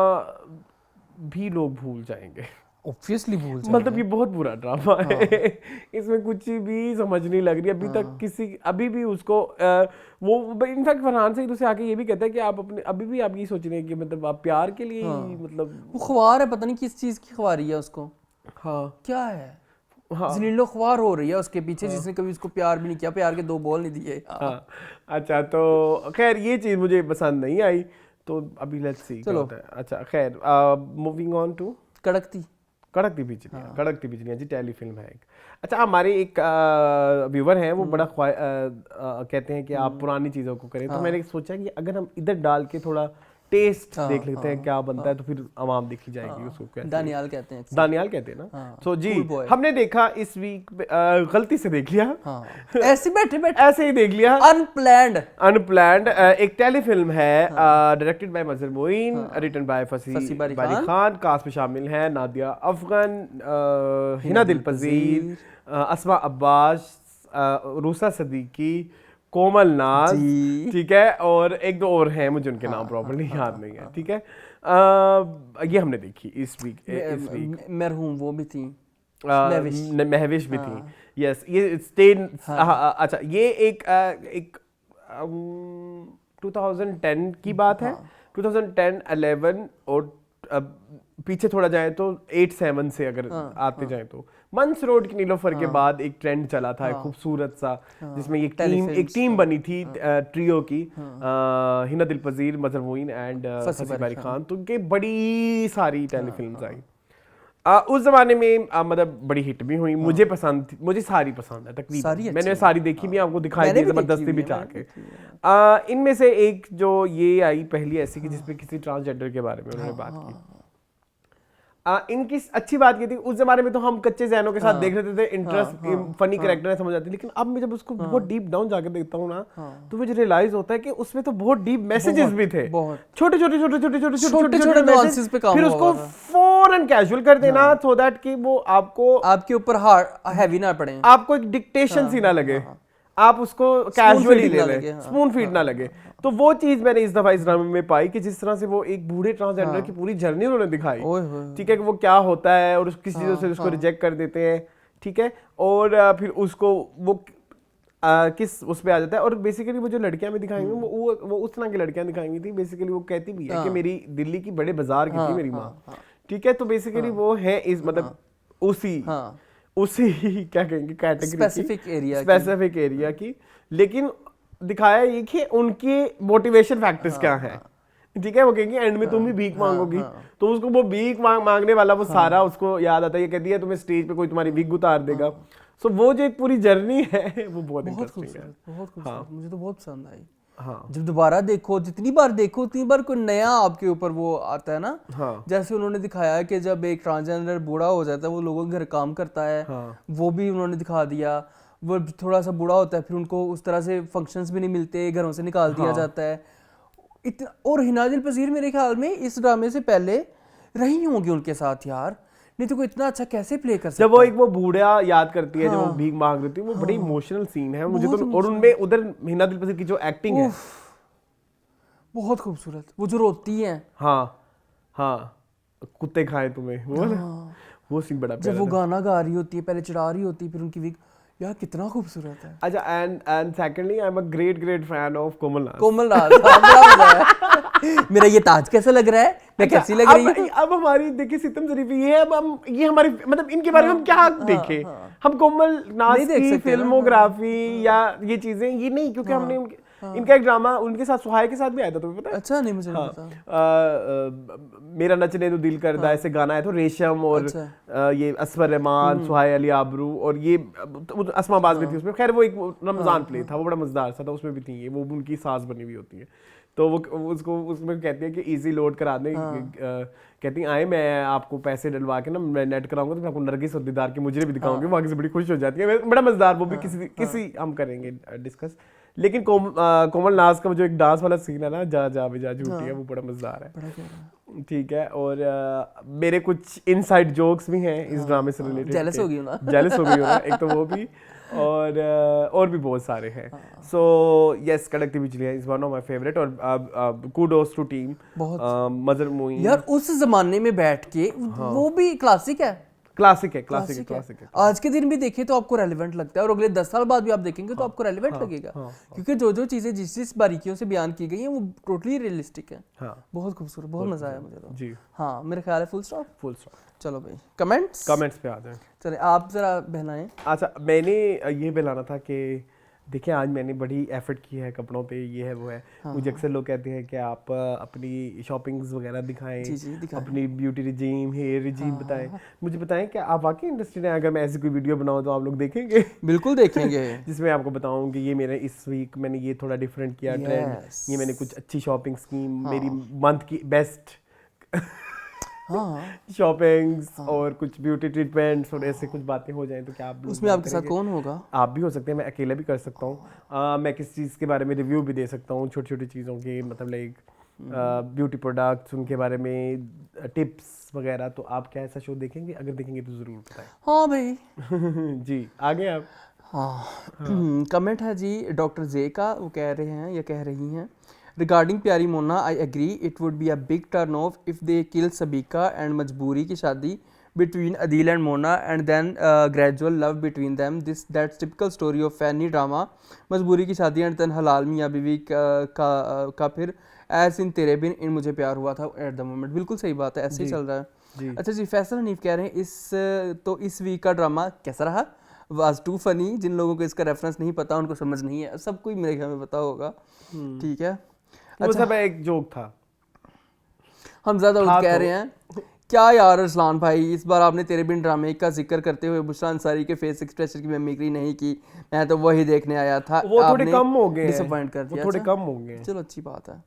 भी लोग भूल जाएंगे, ऑब्वियसली भूल जाएंगे, मतलब ये बहुत बुरा ड्रामा है। इसमें कुछ भी समझ नहीं लग रही अभी तक किसी, अभी भी उसको वो इनफैक्ट फरहान सईद उसे आके ये भी कहता है कि आप अपने अभी भी आप ये सोच रहे हैं कि मतलब आप प्यार के लिए मतलब वो ख्वार है, पता नहीं किस चीज की ख्वारी है उसको। हाँ, क्या है, जलीलो ख्वार हो रही है उसके पीछे, जिसने कभी उसको प्यार भी नहीं किया, प्यार के 2 बॉल नहीं दिए। अच्छा, तो खैर ये चीज मुझे पसंद नहीं आई, तो अभी लेट्स सी क्या होता है। अच्छा, खैर मूविंग ऑन टू कड़कती बिजलियां जी, टेली फिल्म है एक। अच्छा, हमारे एक व्यूवर हैं, वो बड़ा कहते हैं कि आप पुरानी चीज़ों को करें, तो मैंने सोचा कि अगर हम इधर डाल के थोड़ा टेस्ट देख लेते हैं क्या बनता है, तो फिर आवाम देखी जाएगी उसको। कैसे दानियाल कहते हैं ना। तो जी, हमने देखा इस वीक, गलती से देख लिया, ऐसे बैठे ऐसे ही देख लिया, अनप्लैंड एक टेली फिल्म है, directed by Mazhar Moin, written by Fasi Bari Khan. Cast में शामिल हैं नादिया अफगान, हिना दिल पजीर, अस्मा अब्बास, रूसा सदीकी, कोमल नाज, ठीक है, और 1-2 और हैं, मुझे उनके नाम प्रॉपर्ली याद नहीं है, ठीक है। ये हमने देखी इस वीक। मरहूम वो भी थी, महविश भी थी, यस। ये स्टेन, अच्छा, ये एक 2010 की बात है, 2010, 11 और पीछे थोड़ा जाए तो 8-7 से अगर आते जाए तो मंस रोड की नीलोफर के बाद एक ट्रेंड चला था, एक खूबसूरत सा, जिसमें एक टीम बनी थी ट्रियो की, हिना दिल पजीर, मजहर मोइन एंड फसी बारी खान, तो उनके बड़ी सारी टेलीफिल्म्स आई। उस जमाने में मतलब बड़ी हिट भी हुई, मुझे पसंद थी, मुझे सारी पसंद है तकरीबन, मैंने सारी देखी भी, आपको दिखाई दी जबरदस्ती भी चाके। इनमें से एक जो ये आई पहली ऐसी कि जिसमें किसी ट्रांसजेंडर के बारे में उन्होंने बात की। इनकी अच्छी बात ये थी, उस जमाने में तो हम कच्चे जहनों के साथ देख रहे थे, इंटरेस्ट फनी कैरेक्टर है समझ आती, लेकिन अब मैं जब उसको बहुत डीप डाउन जाके देखता हूँ ना, तो मुझे रियलाइज होता है कि उसमें तो बहुत डीप मैसेजेस भी थे, छोटे छोटे मैसेज पे काम, फिर उसको फौरन कैजुअल कर देना सो दैट कि वो आपके ऊपर हार्ड हैवी ना पड़े, आपको एक डिक्टेशन सी ना लगे, आप उसको कैजुअली ले लें, स्पून फीड ना लगे। तो वो चीज मैंने इस दफा इस ड्रामे में पाई कि जिस तरह से वो एक बूढ़े ट्रांसजेंडर की पूरी जर्नी उन्होंने दिखाई, ठीक है, कि वो क्या होता है और किस चीजों से उसको रिजेक्ट कर देते हैं, ठीक है, और फिर उसको वो किस उस पे आ जाता है। और बेसिकली वो जो लड़कियां भी दिखाई हुई वो उस तरह की लड़कियां दिखाई हुई थी, बेसिकली वो कहती भी है कि मेरी दिल्ली की बड़े बाजार की थी मेरी माँ, ठीक है, तो बेसिकली वो है इस मतलब उसी क्या कहेंगे कैटेगरी स्पेसिफिक एरिया की, लेकिन दिखाया ये कि उनके मोटिवेशन फैक्टर्स क्या हैं, ठीक है, वो कहेंगे एंड में तुम भी भीख मांगोगी, तो उसको वो भीख मांगने वाला वो सारा उसको याद आता है, ये कहती है तुम्हें स्टेज पे कोई तुम्हारी भीख उतार देगा। सो वो जो एक पूरी जर्नी है वो बहुत इंटरेस्टिंग है, बहुत खूबसूरत, मुझे तो बहुत पसंद आई। जब दोबारा देखो, जितनी बार देखो उतनी बार कोई नया आपके ऊपर वो आता है ना। जैसे उन्होंने दिखाया कि जब एक ट्रांसजेंडर बूढ़ा हो जाता है, वो लोगों के घर काम करता है, वो भी उन्होंने दिखा दिया। वो थोड़ा सा बूढ़ा होता है, फिर उनको उस तरह से फंक्शंस भी नहीं मिलते, घरों से निकाल दिया जाता है इतना। और हिना दिल पसीर मेरे ख्याल में इस ड्रामे से पहले रही होंगी उनके साथ यार, नहीं तो कोई इतना अच्छा कैसे प्ले कर सकता है। जब वो एक वो बूढ़ा याद करती है, जब वो भीख मांग रही थी, वो बड़ी इमोशनल सीन है मुझे तो, और उनमें उधर हिना दिल पसीर की जो एक्टिंग है बहुत खूबसूरत, वो जो रोती है, कुत्ते खाए तुम्हें, वो सीन बड़ा प्यारा जब वो गाना गा रही होती है, पहले चढ़ा रही होती है, फिर उनकी यार कितना खूबसूरत है। अच्छा, and secondly I am a great fan of Komal Naz. मेरा ये ताज कैसा लग रहा है, मैं कैसी लग रही हूँ। अब हमारी देखिए सितम जरीफी ये है, अब ये हमारी मतलब इनके बारे में हम क्या देखें, हम कोमल नाज की फिल्मोग्राफी या ये चीजें ये नहीं, क्योंकि हमने इनका एक ड्रामा उनके साथ सुहाय के साथ भी आया था, तुम्हें पता है? अच्छा, नहीं मुझे नहीं पता। मेरा नचने तो दिल करदा ऐसे गाना आया था, रेशम और ये असफर रहमान, सुहाय अली आबरू और ये अस्मा बाज भी थी उसमें। खैर वो एक रमजान प्ले था, वो बड़ा मजेदार सा था, उसमें भी थी ये, वो उनकी सास बनी हुई होती है, तो वो उसको उसमें कहती है कि इजी लोड करा दें, कहती हैं आए मैं आपको पैसे डलवा के ना मैं नेट कराऊंगा, तो मैं आपको नरगिस और दीदार की मुजरे भी दिखाऊंगी, वहाँ से बड़ी खुश हो जाती है, बड़ा मजेदार। वो भी किसी हम करेंगे डिस्कस। लेकिन कोमल नाज का जो एक डांस वाला सीन है ना, जा जा बेजा झूठी है, वो बड़ा मजेदार है, ठीक है। और मेरे कुछ इनसाइड जोक्स भी हैं इस ड्रामे से रिलेटेड, जेलस हो गई हूं ना एक तो वो भी, और भी बहुत सारे हैं। सो yes, Kadakti Bijli is one of my favourite, और kudos to team, mother movie यार उस जमाने में बैठ के वो भी क्लासिक है। आज के दिन भी देखें तो आपको रेलेवेंट लगता है, और अगले 10 साल बाद भी आप देखेंगे तो आपको रेलेवेंट लगेगा, क्योंकि जो चीजें जिस बारीकियों से बयान की गई हैं वो टोटली रियलिस्टिक है। बहुत खूबसूरत, बहुत मजा आया मुझे तो जी। मेरे ख्याल है फुल स्टॉप। चलो भाई कमेंट्स पे आ जाएं। चलिए आप जरा बहलाएं। अच्छा, मैंने ये बहलाना था कि देखिए आज मैंने बड़ी एफर्ट की है कपड़ों पे, ये है वो है। मुझे अक्सर लोग कहते हैं कि आप अपनी शॉपिंग्स वगैरह दिखाएं, अपनी ब्यूटी रिजीम, हेयर रिजीम बताएं। मुझे बताएं कि आप वाकई इंटरेस्टेड हैं, अगर मैं ऐसी कोई वीडियो बनाऊं तो आप लोग देखेंगे? बिल्कुल देखेंगे। जिसमें आपको बताऊं कि ये मेरे इस वीक मैंने ये थोड़ा डिफरेंट किया ट्रेंड, ये मैंने कुछ अच्छी शॉपिंग स्कीम, मेरी मंथ की बेस्ट शॉपिंग्स और कुछ ब्यूटी ट्रीटमेंट्स और ऐसे कुछ बातें हो जाएं तो क्या आप उसमें आपके साथ कौन होगा? आप भी हो सकते हैं, मैं अकेला भी कर सकता हूँ। मैं किस चीज़ के बारे में रिव्यू भी दे सकता हूँ, छोटी छोटी चीज़ों के, मतलब लाइक ब्यूटी प्रोडक्ट्स, उनके बारे में टिप्स वगैरह। तो आप क्या ऐसा शो देखेंगे? अगर देखेंगे तो ज़रूर बताएं। हाँ भाई जी आगे आप। कमेंट है जी डॉक्टर जे का, वो कह रहे हैं या कह रही हैं, Regarding प्यारी Mona, I agree it would be a big turn off if they kill Sabika and मजबूरी की शादी between Adil and Mona and then gradual love between them. That's typical story of funny drama. मजबूरी की शादी and then हलाल मियाँ बीवी का फिर as in तेरे बिन इन मुझे प्यार हुआ था at the moment। बिल्कुल सही बात है, ऐसे ही चल रहा है। अच्छा जी, फैसल हनीफ कह रहे हैं इस वीक का ड्रामा कैसा रहा? Was too funny। जिन लोगों को इसका रेफरेंस नहीं पता उनको समझ नहीं है, सबको मेरे ख्याल में पता होगा, ठीक है। अच्छा, एक जोक था। हम ज़्यादा कह रहे हैं क्या यार अरसलान भाई, इस बार आपने तेरे बिन ड्रामे का जिक्र करते हुए बुशरा अंसारी के फेस एक्सप्रेशन की मिमिक्री नहीं की। मैं तो वही देखने आया था। वो थोड़े कम हो गए, डिसअपॉइंट कर दिया। वो थोड़े कम हो गए। चलो अच्छी बात है।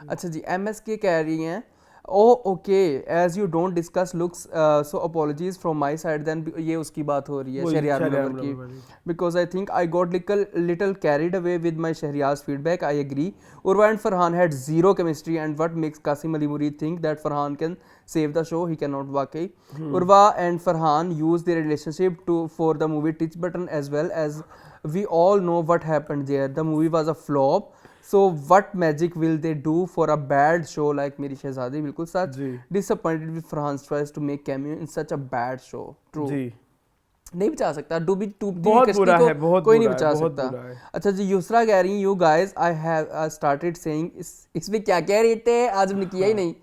अच्छा जी, MSK कह रही हैं, oh okay, as you don't discuss looks so apologies from my side then. ये उसकी बात हो रही है शहरियार मुनव्वर की। Because I think I got little carried away with my Shahryar's feedback. I agree. Urwa and Farhan had zero chemistry and what makes Qasim Ali Mureed think that Farhan can save the show, he cannot वाकई। Urwa and Farhan used their relationship for the movie Titch Button as well, as we all know what happened there. The movie was a flop, so what magic will they do for a bad show like मेरी शहजादी? बिल्कुल सच। Disappointed with Farhan's choice to make cameo in such a bad show. True। जी नहीं बचा सकता। बहुत बुरा है, बहुत कोई नहीं बचा सकता। अच्छा जी, यूसरा कह रही you guys I have started saying, इसमें क्या कह रहे थे आज हमने किया ही नहीं,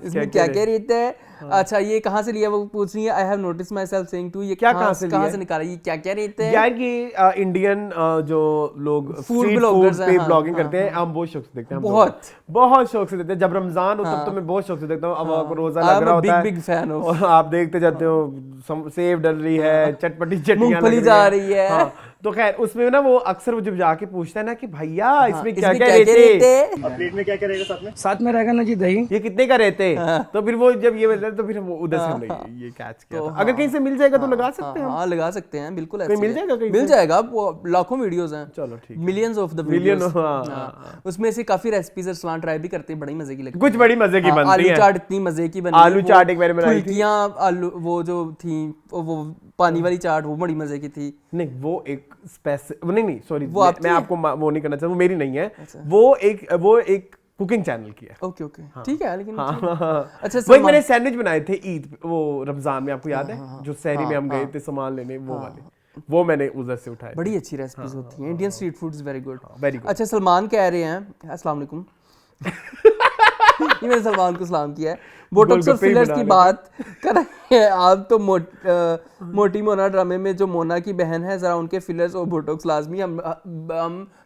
इसमें क्या कह रहे थे। अच्छा ये कहाँ से लिया वो पूछ रही है। I have notice myself saying to, ये कहाँ से निकाला, ये क्या कह रहे थे यार? ये इंडियन जो लोग फूड ब्लॉगर्स पे ब्लॉगिंग करते हैं, हम बहुत शौक से देखते हैं, बहुत शौक से देखते हैं। जब रमजान हो तब तो मैं बहुत शौक से देखता हूँ। अब आपको रोजा लग रहा होता है, बिग फैन हो, आप देखते जाते हो, सेव डल रही है, चटपटी चटनियां मूंगफली जा रही है। हाँ, तो खैर उसमें ना वो अक्सर वो जब जाके पूछता है ना कि भैया इसमें क्या क्या रहते, और प्लेट में क्या क्या रहेगा साथ में? साथ में रहेगा ना जी दही। ये कितने का रहते? तो फिर वो जब ये बोलते तो फिर हम उधर से ये कैच किया था। अगर कहीं से मिल जाएगा तो लगा सकते हैं। हाँ लगा सकते हैं, बिल्कुल ऐसे मिल जाएगा, मिल जाएगा। लाखों वीडियोस हैं, चलो ठीक, मिलियंस ऑफ द वीडियोस। उसमें से काफी रेसिपीज अरसलान ट्राई भी करते हैं, बड़ी मजे की लगती है। कुछ बड़ी मजे की बनती है। आलू चाट इतनी मजे की बनी, आलू चाट एक बार बनाई थी। आलू वो जो थी वो पानी वाली चाट, वो बड़ी मजे की थी। नहीं वो एक नहीं सॉरी, मैं आपको वो नहीं करना चाहता, वो मेरी नहीं है। वो एक कुकिंग चैनल की है। ओके ठीक है, लेकिन अच्छा वही मैंने सैंडविच बनाए थे ईद, वो रमजान में, आपको याद है जो शहरी में हम गए थे सामान लेने, वो वाले, वो मैंने उधर से उठाए। बड़ी अच्छी रेसिपीज होती हैं, Indian street foods very good, very good. अच्छा सलमान कह रहे हैं, अस्सलाम वालेकुम ये मैंने सलमान को सलाम किया है। बोटॉक्स और फिलर्स की बात कर रहे हैं आप, तो मोटी मोना ड्रामे में जो मोना की बहन है, जरा उनके फिलर्स और बोटॉक्स लाजमी हम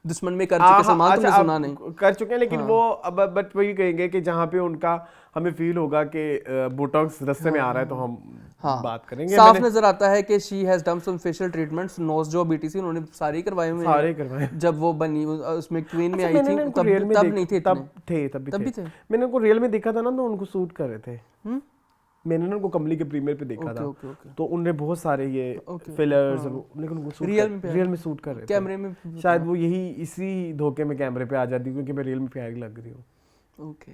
दुश्मन में कर चुके। सलमान तुमने सुना नहीं? कर चुके हैं, लेकिन वो अब बट वही कहेंगे कि जहाँ पे उनका हमें फील होगा कि बोटॉक्स रास्ते में आ रहा है तो हम बात करेंगे। साफ नजर आता है कि she has done some facial treatments, nose जो BTC उन्होंने सारे करवाए हुए हैं, सारे करवाए। जब वो बनी उसमें क्वीन में आई थी तब नहीं थे, तब भी थे। मैंने उनको रियल में देखा था ना, तो उनको सूट कर रहे थे। मैंने ना उनको कमली के प्रीमियर पे देखा था, तो उन्हें बहुत सारे ये फिलर्स, लेकिन उनको रियल में सूट कर रहे थे कैमरे में। शायद वो यही इसी धोखे में कैमरे पे आ जाती, क्योंकि मैं रियल में प्यारी लग रही हूँ। ओके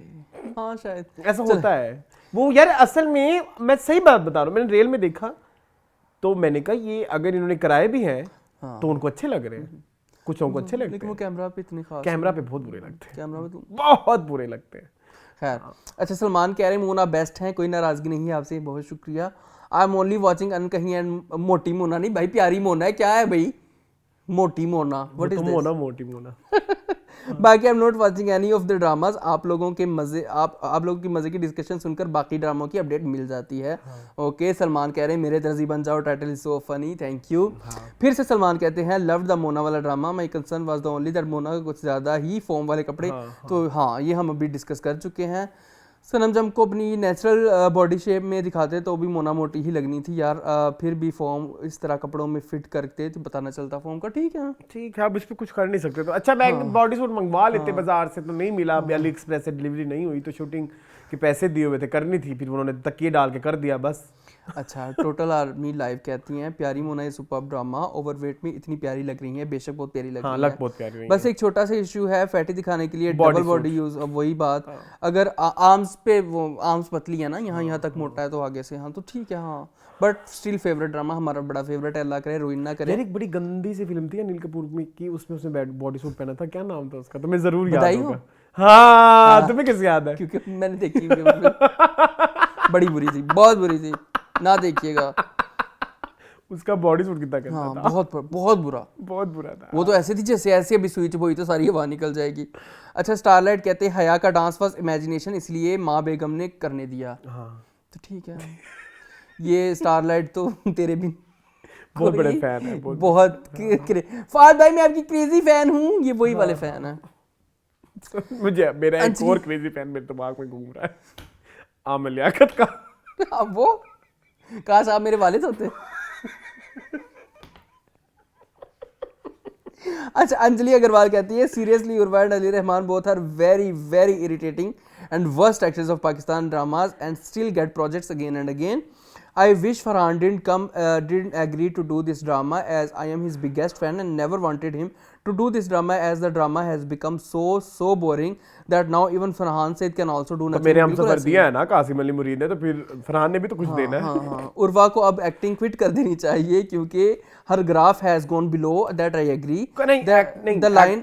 हाँ शायद ऐसा होता है। वो यार असल में मैं सही बात बता रहा हूँ, मैंने रियल में देखा तो मैंने कहा ये अगर इन्होंने कराए भी हैं तो उनको अच्छे लग रहे हैं, कुछ को अच्छे लगते हैं, लेकिन वो कैमरा पे इतने खास, कैमरा पे बहुत बुरे लगते हैं, कैमरा पे बहुत बुरे लगते हैं। खैर अच्छा, सलमान कह रहे हैं मोना बेस्ट है, कोई नाराजगी नहीं है आपसे, बहुत शुक्रिया। I am only watching Ankahi and मोटी मोना। नहीं भाई, प्यारी मोना है, क्या है भाई मोटी Mona? What is this? Mona मोटी मोना। बाकी I am not watching any of the dramas. आप लोगों के मजे, आप लोगों की मजे की डिस्कशन सुनकर बाकी ड्रामों की अपडेट मिल जाती है। ओके सलमान कह रहे हैं मेरे दर्जी बन जाओ, title is so funny, thank you. फिर से सलमान कहते हैं लव द मोना वाला drama, my concern was the only that Mona का कुछ ज्यादा ही फॉर्म वाले कपड़े। तो हाँ ये हम अभी डिस्कस कर चुके हैं। सनम जब को अपनी नेचुरल बॉडी शेप में दिखाते तो भी मोना मोटी ही लगनी थी यार, फिर भी फॉर्म इस तरह कपड़ों में फिट करते तो पता ना चलता फॉर्म का। ठीक है अब इस पे कुछ कर नहीं सकते। तो अच्छा मैं बॉडी सूट मंगवा लेते बाजार से, तो नहीं मिला, अली एक्सप्रेस से डिलीवरी नहीं हुई, तो शूटिंग के पैसे दिए हुए थे, करनी थी, फिर उन्होंने तकिए डाल के कर दिया बस। अच्छा टोटल आर्मी लाइव कहती हैं प्यारी मोना ये सुपर्ब ड्रामा, ओवरवेट में इतनी प्यारी लग रही है, बेशक बहुत प्यारी लग रही है, बहुत प्यारी, बस एक छोटा सा इशू है फैटी दिखाने के लिए डबल बॉडी यूज। अब वही बात, अगर आर्म्स पे वो आर्म्स पतली है ना, यहाँ तक मोटा है तो आगे से हाँ तो ठीक है, हाँ बट स्टिल फेवरेट ड्रामा, हमारा बड़ा फेवरेट है, अल्लाह करे रुइन ना करे। एक बड़ी गंदी सी फिल्म थी अनिल कपूर की, उसमें उसने बॉडी सूट पहना था, क्या नाम था उसका? तुम्हें जरूर याद होगा। हाँ तुम्हें कैसे याद है? क्योंकि मैंने देखी बड़ी बुरी थी, बहुत बुरी थी, ना देखिएगा। उसका बॉडी सूट कितना करता था? बहुत बुरा था। वो तो ऐसे थी जैसे ऐसे अभी स्विच हुई तो सारी हवा निकल जाएगी। अच्छा स्टारलाइट कहते हैं हया का डांस वाज इमेजिनेशन, इसलिए माँ बेगम ने करने दिया। तो ठीक है ये स्टारलाइट तो तेरे भी बहुत बड़े फैन है, बहुत फाद भाई मैं आपकी क्रेजी फैन हूँ, ये वही वाले फैन है। मुझे मेरा एक और क्रेजी फैन मेरे दिमाग में घूम रहा है, आमिर लियाकत का। अब वो काश आप मेरे वालिद होते। अच्छा, अंजलि अग्रवाल कहती है seriously Urwa and Ali Rehman both are very very irritating and worst actors of Pakistan dramas and still get projects again and again. I wish Farhan didn't agree to do this drama as I am his biggest fan and never wanted him to do this drama as the drama has become so boring that now even Farhan Said can also do nothing. मेरे हम सफर दिया है ना कासिम अली मुरीद ने, तो फिर फरहान ने भी तो कुछ देना है। हाँ, उर्वा को अब एक्टिंग क्विट कर देनी चाहिए क्योंकि her graph has gone below that I agree. The line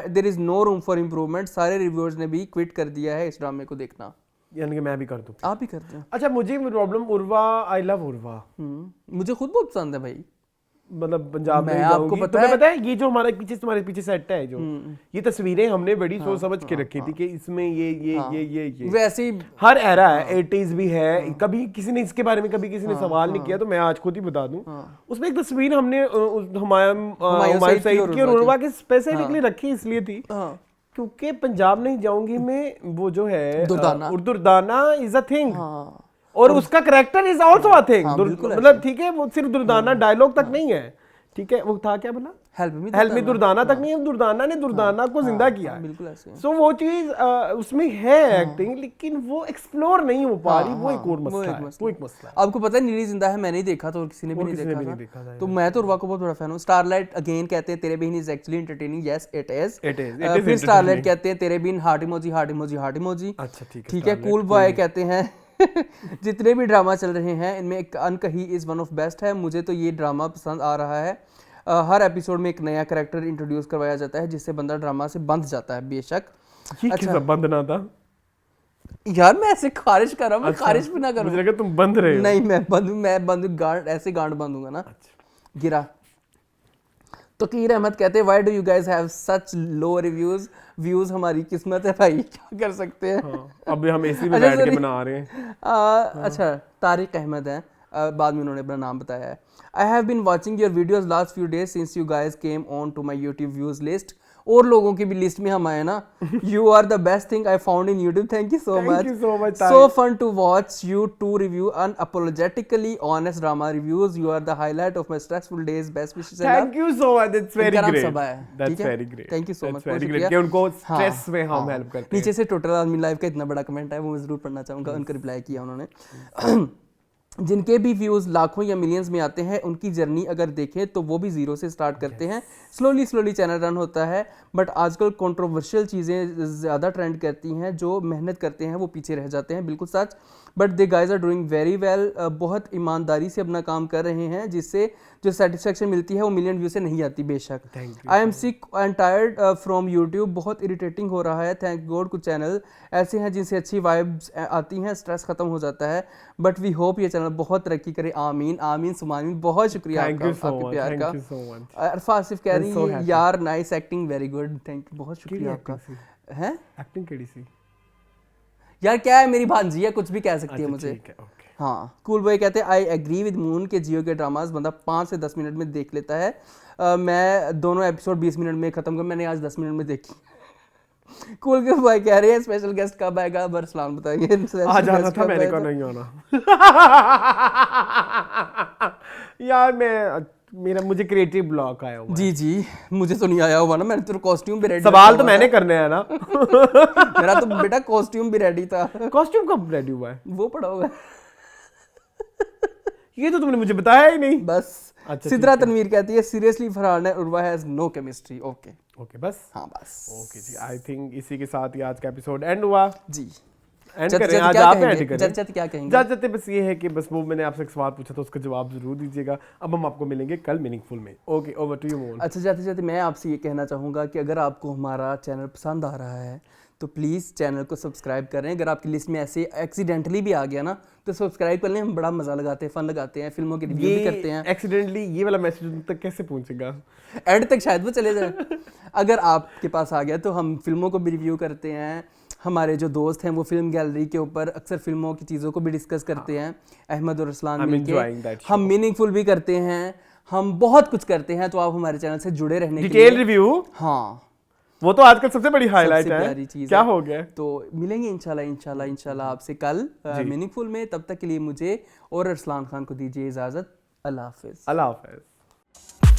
there is no room for improvement. सारे रिव्यूअर्स ने भी क्विट कर दिया है इस ड्रामे को देखना। यानी कि मैं भी कर दूं। आप भी करते हैं? अच्छा, मुझे problem Urwa, I love Urwa. मुझे खुद बहुत पसंद है भाई। मतलब पंजाब में जाऊंगी, तुम्हें पता है ये जो हमारे पीछे सेट है, जो ये तस्वीरें हमने बड़ी सोच समझ के रखी थी कि इसमें ये वैसे हर एरा है, 80s भी है। कभी किसी ने इसके बारे में किसी ने सवाल नहीं किया, तो मैं आज खुद ही बता दूं। उसमें एक तस्वीर हमने हुमायूं सईद की और उर्वा की स्पेसिफिकली रखी इसलिए थी क्योंकि पंजाब नहीं जाऊंगी में वो जो है दुर्दाना इज अ थिंग, और उसका character is also a thing. मतलब ठीक है, वो सिर्फ दुर्दाना डायलॉग तक नहीं है, ठीक है, वो था क्या बोला, हेल्प मी दुर्दाना तक नहीं है, दुर्दाना ने दुर्दाना को जिंदा किया है। बिल्कुल ऐसे। सो वो चीज उसमें है एक्टिंग, लेकिन वो एक्सप्लोर नहीं हो पा रही। वो एक और मसला है, वो एक मसला है। आपको पता है नीली जिंदा है, मैंने ही देखा था और किसी ने भी नहीं देखा था, तो मैं तो उर्वा को बहुत बड़ा फैन हूं। स्टारलाइट अगेन कहते हैं Tere Bin is actually entertaining, yes it is. फिर स्टारलाइट कहते हैं Tere Bin heart emoji heart emoji heart emoji. अच्छा ठीक है। कूल बॉय कहते हैं जितने भी ड्रामा चल रहे हैं इनमें एक अनकही इज वन ऑफ बेस्ट है। मुझे तो ये ड्रामा पसंद आ रहा है। हर एपिसोड में एक नया कैरेक्टर इंट्रोड्यूस करवाया जाता है जिससे बंदा ड्रामा से बंध जाता है। बेशक अच्छा, बंधना था यार, मैं ऐसे खारिज कर रहा हूं। मैं खारिज भी ना करूं, मुझे लगा तुम बंध रहे हो। नहीं, मैं बंद गांड ऐसे गांड बंधूंगा ना। गिरा। तो कीर अहमद कहते हैं why do you guys have such low views. हमारी किस्मत है भाई, क्या कर सकते हैं। अभी हम इसी में बैठ के बना रहे हैं। अच्छा, तारिक अहमद है, बाद में उन्होंने अपना नाम बताया है। I have been watching your videos last few days since you guys came on to my YouTube views list. और लोगों की भी लिस्ट में हम आए ना। You are the best thing I found in YouTube. Thank you so much. Thank you so much. So fun to watch you two review unapologetically honest drama reviews. You are the highlight of my stressful days. Best wishes. Thank you so much. That's very great. That's very great. Thank you so much. Very great. कि उनको स्ट्रेस में हम हेल्प करते हैं। नीचे से टोटल आर्मी लाइव का इतना बड़ा कमेंट है, वो मैं जरूर पढ़ना चाहूँगा। उनका रिप्लाई किया उन्होंने। जिनके भी व्यूज़ लाखों या मिलियंस में आते हैं, उनकी जर्नी अगर देखें तो वो भी ज़ीरो से स्टार्ट करते हैं। स्लोली चैनल रन होता है, बट आजकल कंट्रोवर्शियल चीज़ें ज़्यादा ट्रेंड करती हैं। जो मेहनत करते हैं वो पीछे रह जाते हैं, बिल्कुल सच। But they guys are doing very well. बहुत ईमानदारी से अपना काम कर रहे हैं, जिससे जो सेटिस्फेक्शन मिलती है वो मिलियन व्यू से नहीं आती। बेशक। I am sick and tired from YouTube. बहुत इरिटेटिंग हो रहा है। थैंक गॉड कुछ चैनल ऐसे हैं जिनसे अच्छी वाइब्स आती हैं, स्ट्रेस खत्म हो जाता है। बट वी होप ये चैनल बहुत तरक्की करे। आमीन आमीन सुमामीन। बहुत शुक्रिया आपके प्यार का। अरफा आसिफ कह रही है यार nice acting, very good, thank you, बहुत शुक्रिया आपका। है एक्टिंग केड़ी सी यार, क्या है, मेरी भांजी है, कुछ भी कह सकती है मुझे। हाँ, कूल बॉय कहते हैं आई एग्री विद मून के जियो के ड्रामास बंदा 5 से 10 मिनट में देख लेता है। मैं दोनों एपिसोड 20 मिनट में खत्म कर, मैंने आज 10 मिनट में देखी। कूल के बॉय कह रहे हैं स्पेशल गेस्ट कब आएगा, बरसलान बताइए। आज आना था, मैंने कहा नहीं आना। यार मुझे क्रिएटिव ब्लॉक आया हुआ। जी मुझे तो नहीं आया हुआ ना, मैंने तो कॉस्ट्यूम भी रेडी। सवाल तो मैंने करने हैं ना। मेरा तो बेटा कॉस्ट्यूम भी रेडी था। कॉस्ट्यूम कब रेडी हुआ है? वो पड़ा होगा। ये तो तुमने मुझे बताया ही नहीं। बस। अच्छा, सिद्रा तनवीर कहती है seriously Farhan and Urwa has no chemistry. Okay बस। हाँ बस। ओके जी, आई थिंक इसी के साथ ही आज का एपिसोड एंड हुआ जी। एंड करें आज आप एंड करें। जज क्या कहेंगे? जज बस ये है कि बस वो मैंने आपसे एक सवाल पूछा था, उसका जवाब जरूर दीजिएगा। अब हम आपको मिलेंगे कल मीनिंगफुल में। Okay, over to you Mohan. अच्छा, जाते मैं आपसे ये कहना चाहूँगा कि अगर आपको हमारा चैनल पसंद आ रहा है तो प्लीज़ चैनल को सब्सक्राइब करें। अगर आपकी लिस्ट में ऐसे एक्सीडेंटली भी आ गया ना तो सब्सक्राइब कर लें। हम बड़ा मजा लगाते हैं, फन लगाते हैं, फिल्मों की रिव्यू भी करते हैं। एक्सीडेंटली ये वाला मैसेज तक कैसे पहुंचेगा? एंड तक शायद वो चले जाए। अगर आपके पास आ गया तो हम फिल्मों को भी रिव्यू करते हैं। हमारे जो दोस्त हैं वो फिल्म गैलरी के ऊपर अक्सर फिल्मों की चीज़ों को भी डिस्कस करते हैं। अहमद और रसलान मिलके हम मीनिंगफुल भी करते हैं, हम बहुत कुछ करते हैं। तो आप हमारे चैनल से जुड़े रहने के लिए डिटेल रिव्यू। हाँ, वो तो आजकल सबसे बड़ी हाईलाइट सबसे है। प्यारी चीज़ क्या है। हो गया? तो मिलेंगे इंशाल्लाह आपसे कल मीनिंगफुल में। तब तक के लिए मुझे और अरसलान खान को दीजिए इजाज़त। अल्लाह हाफिज़। अल्लाह हाफिज़।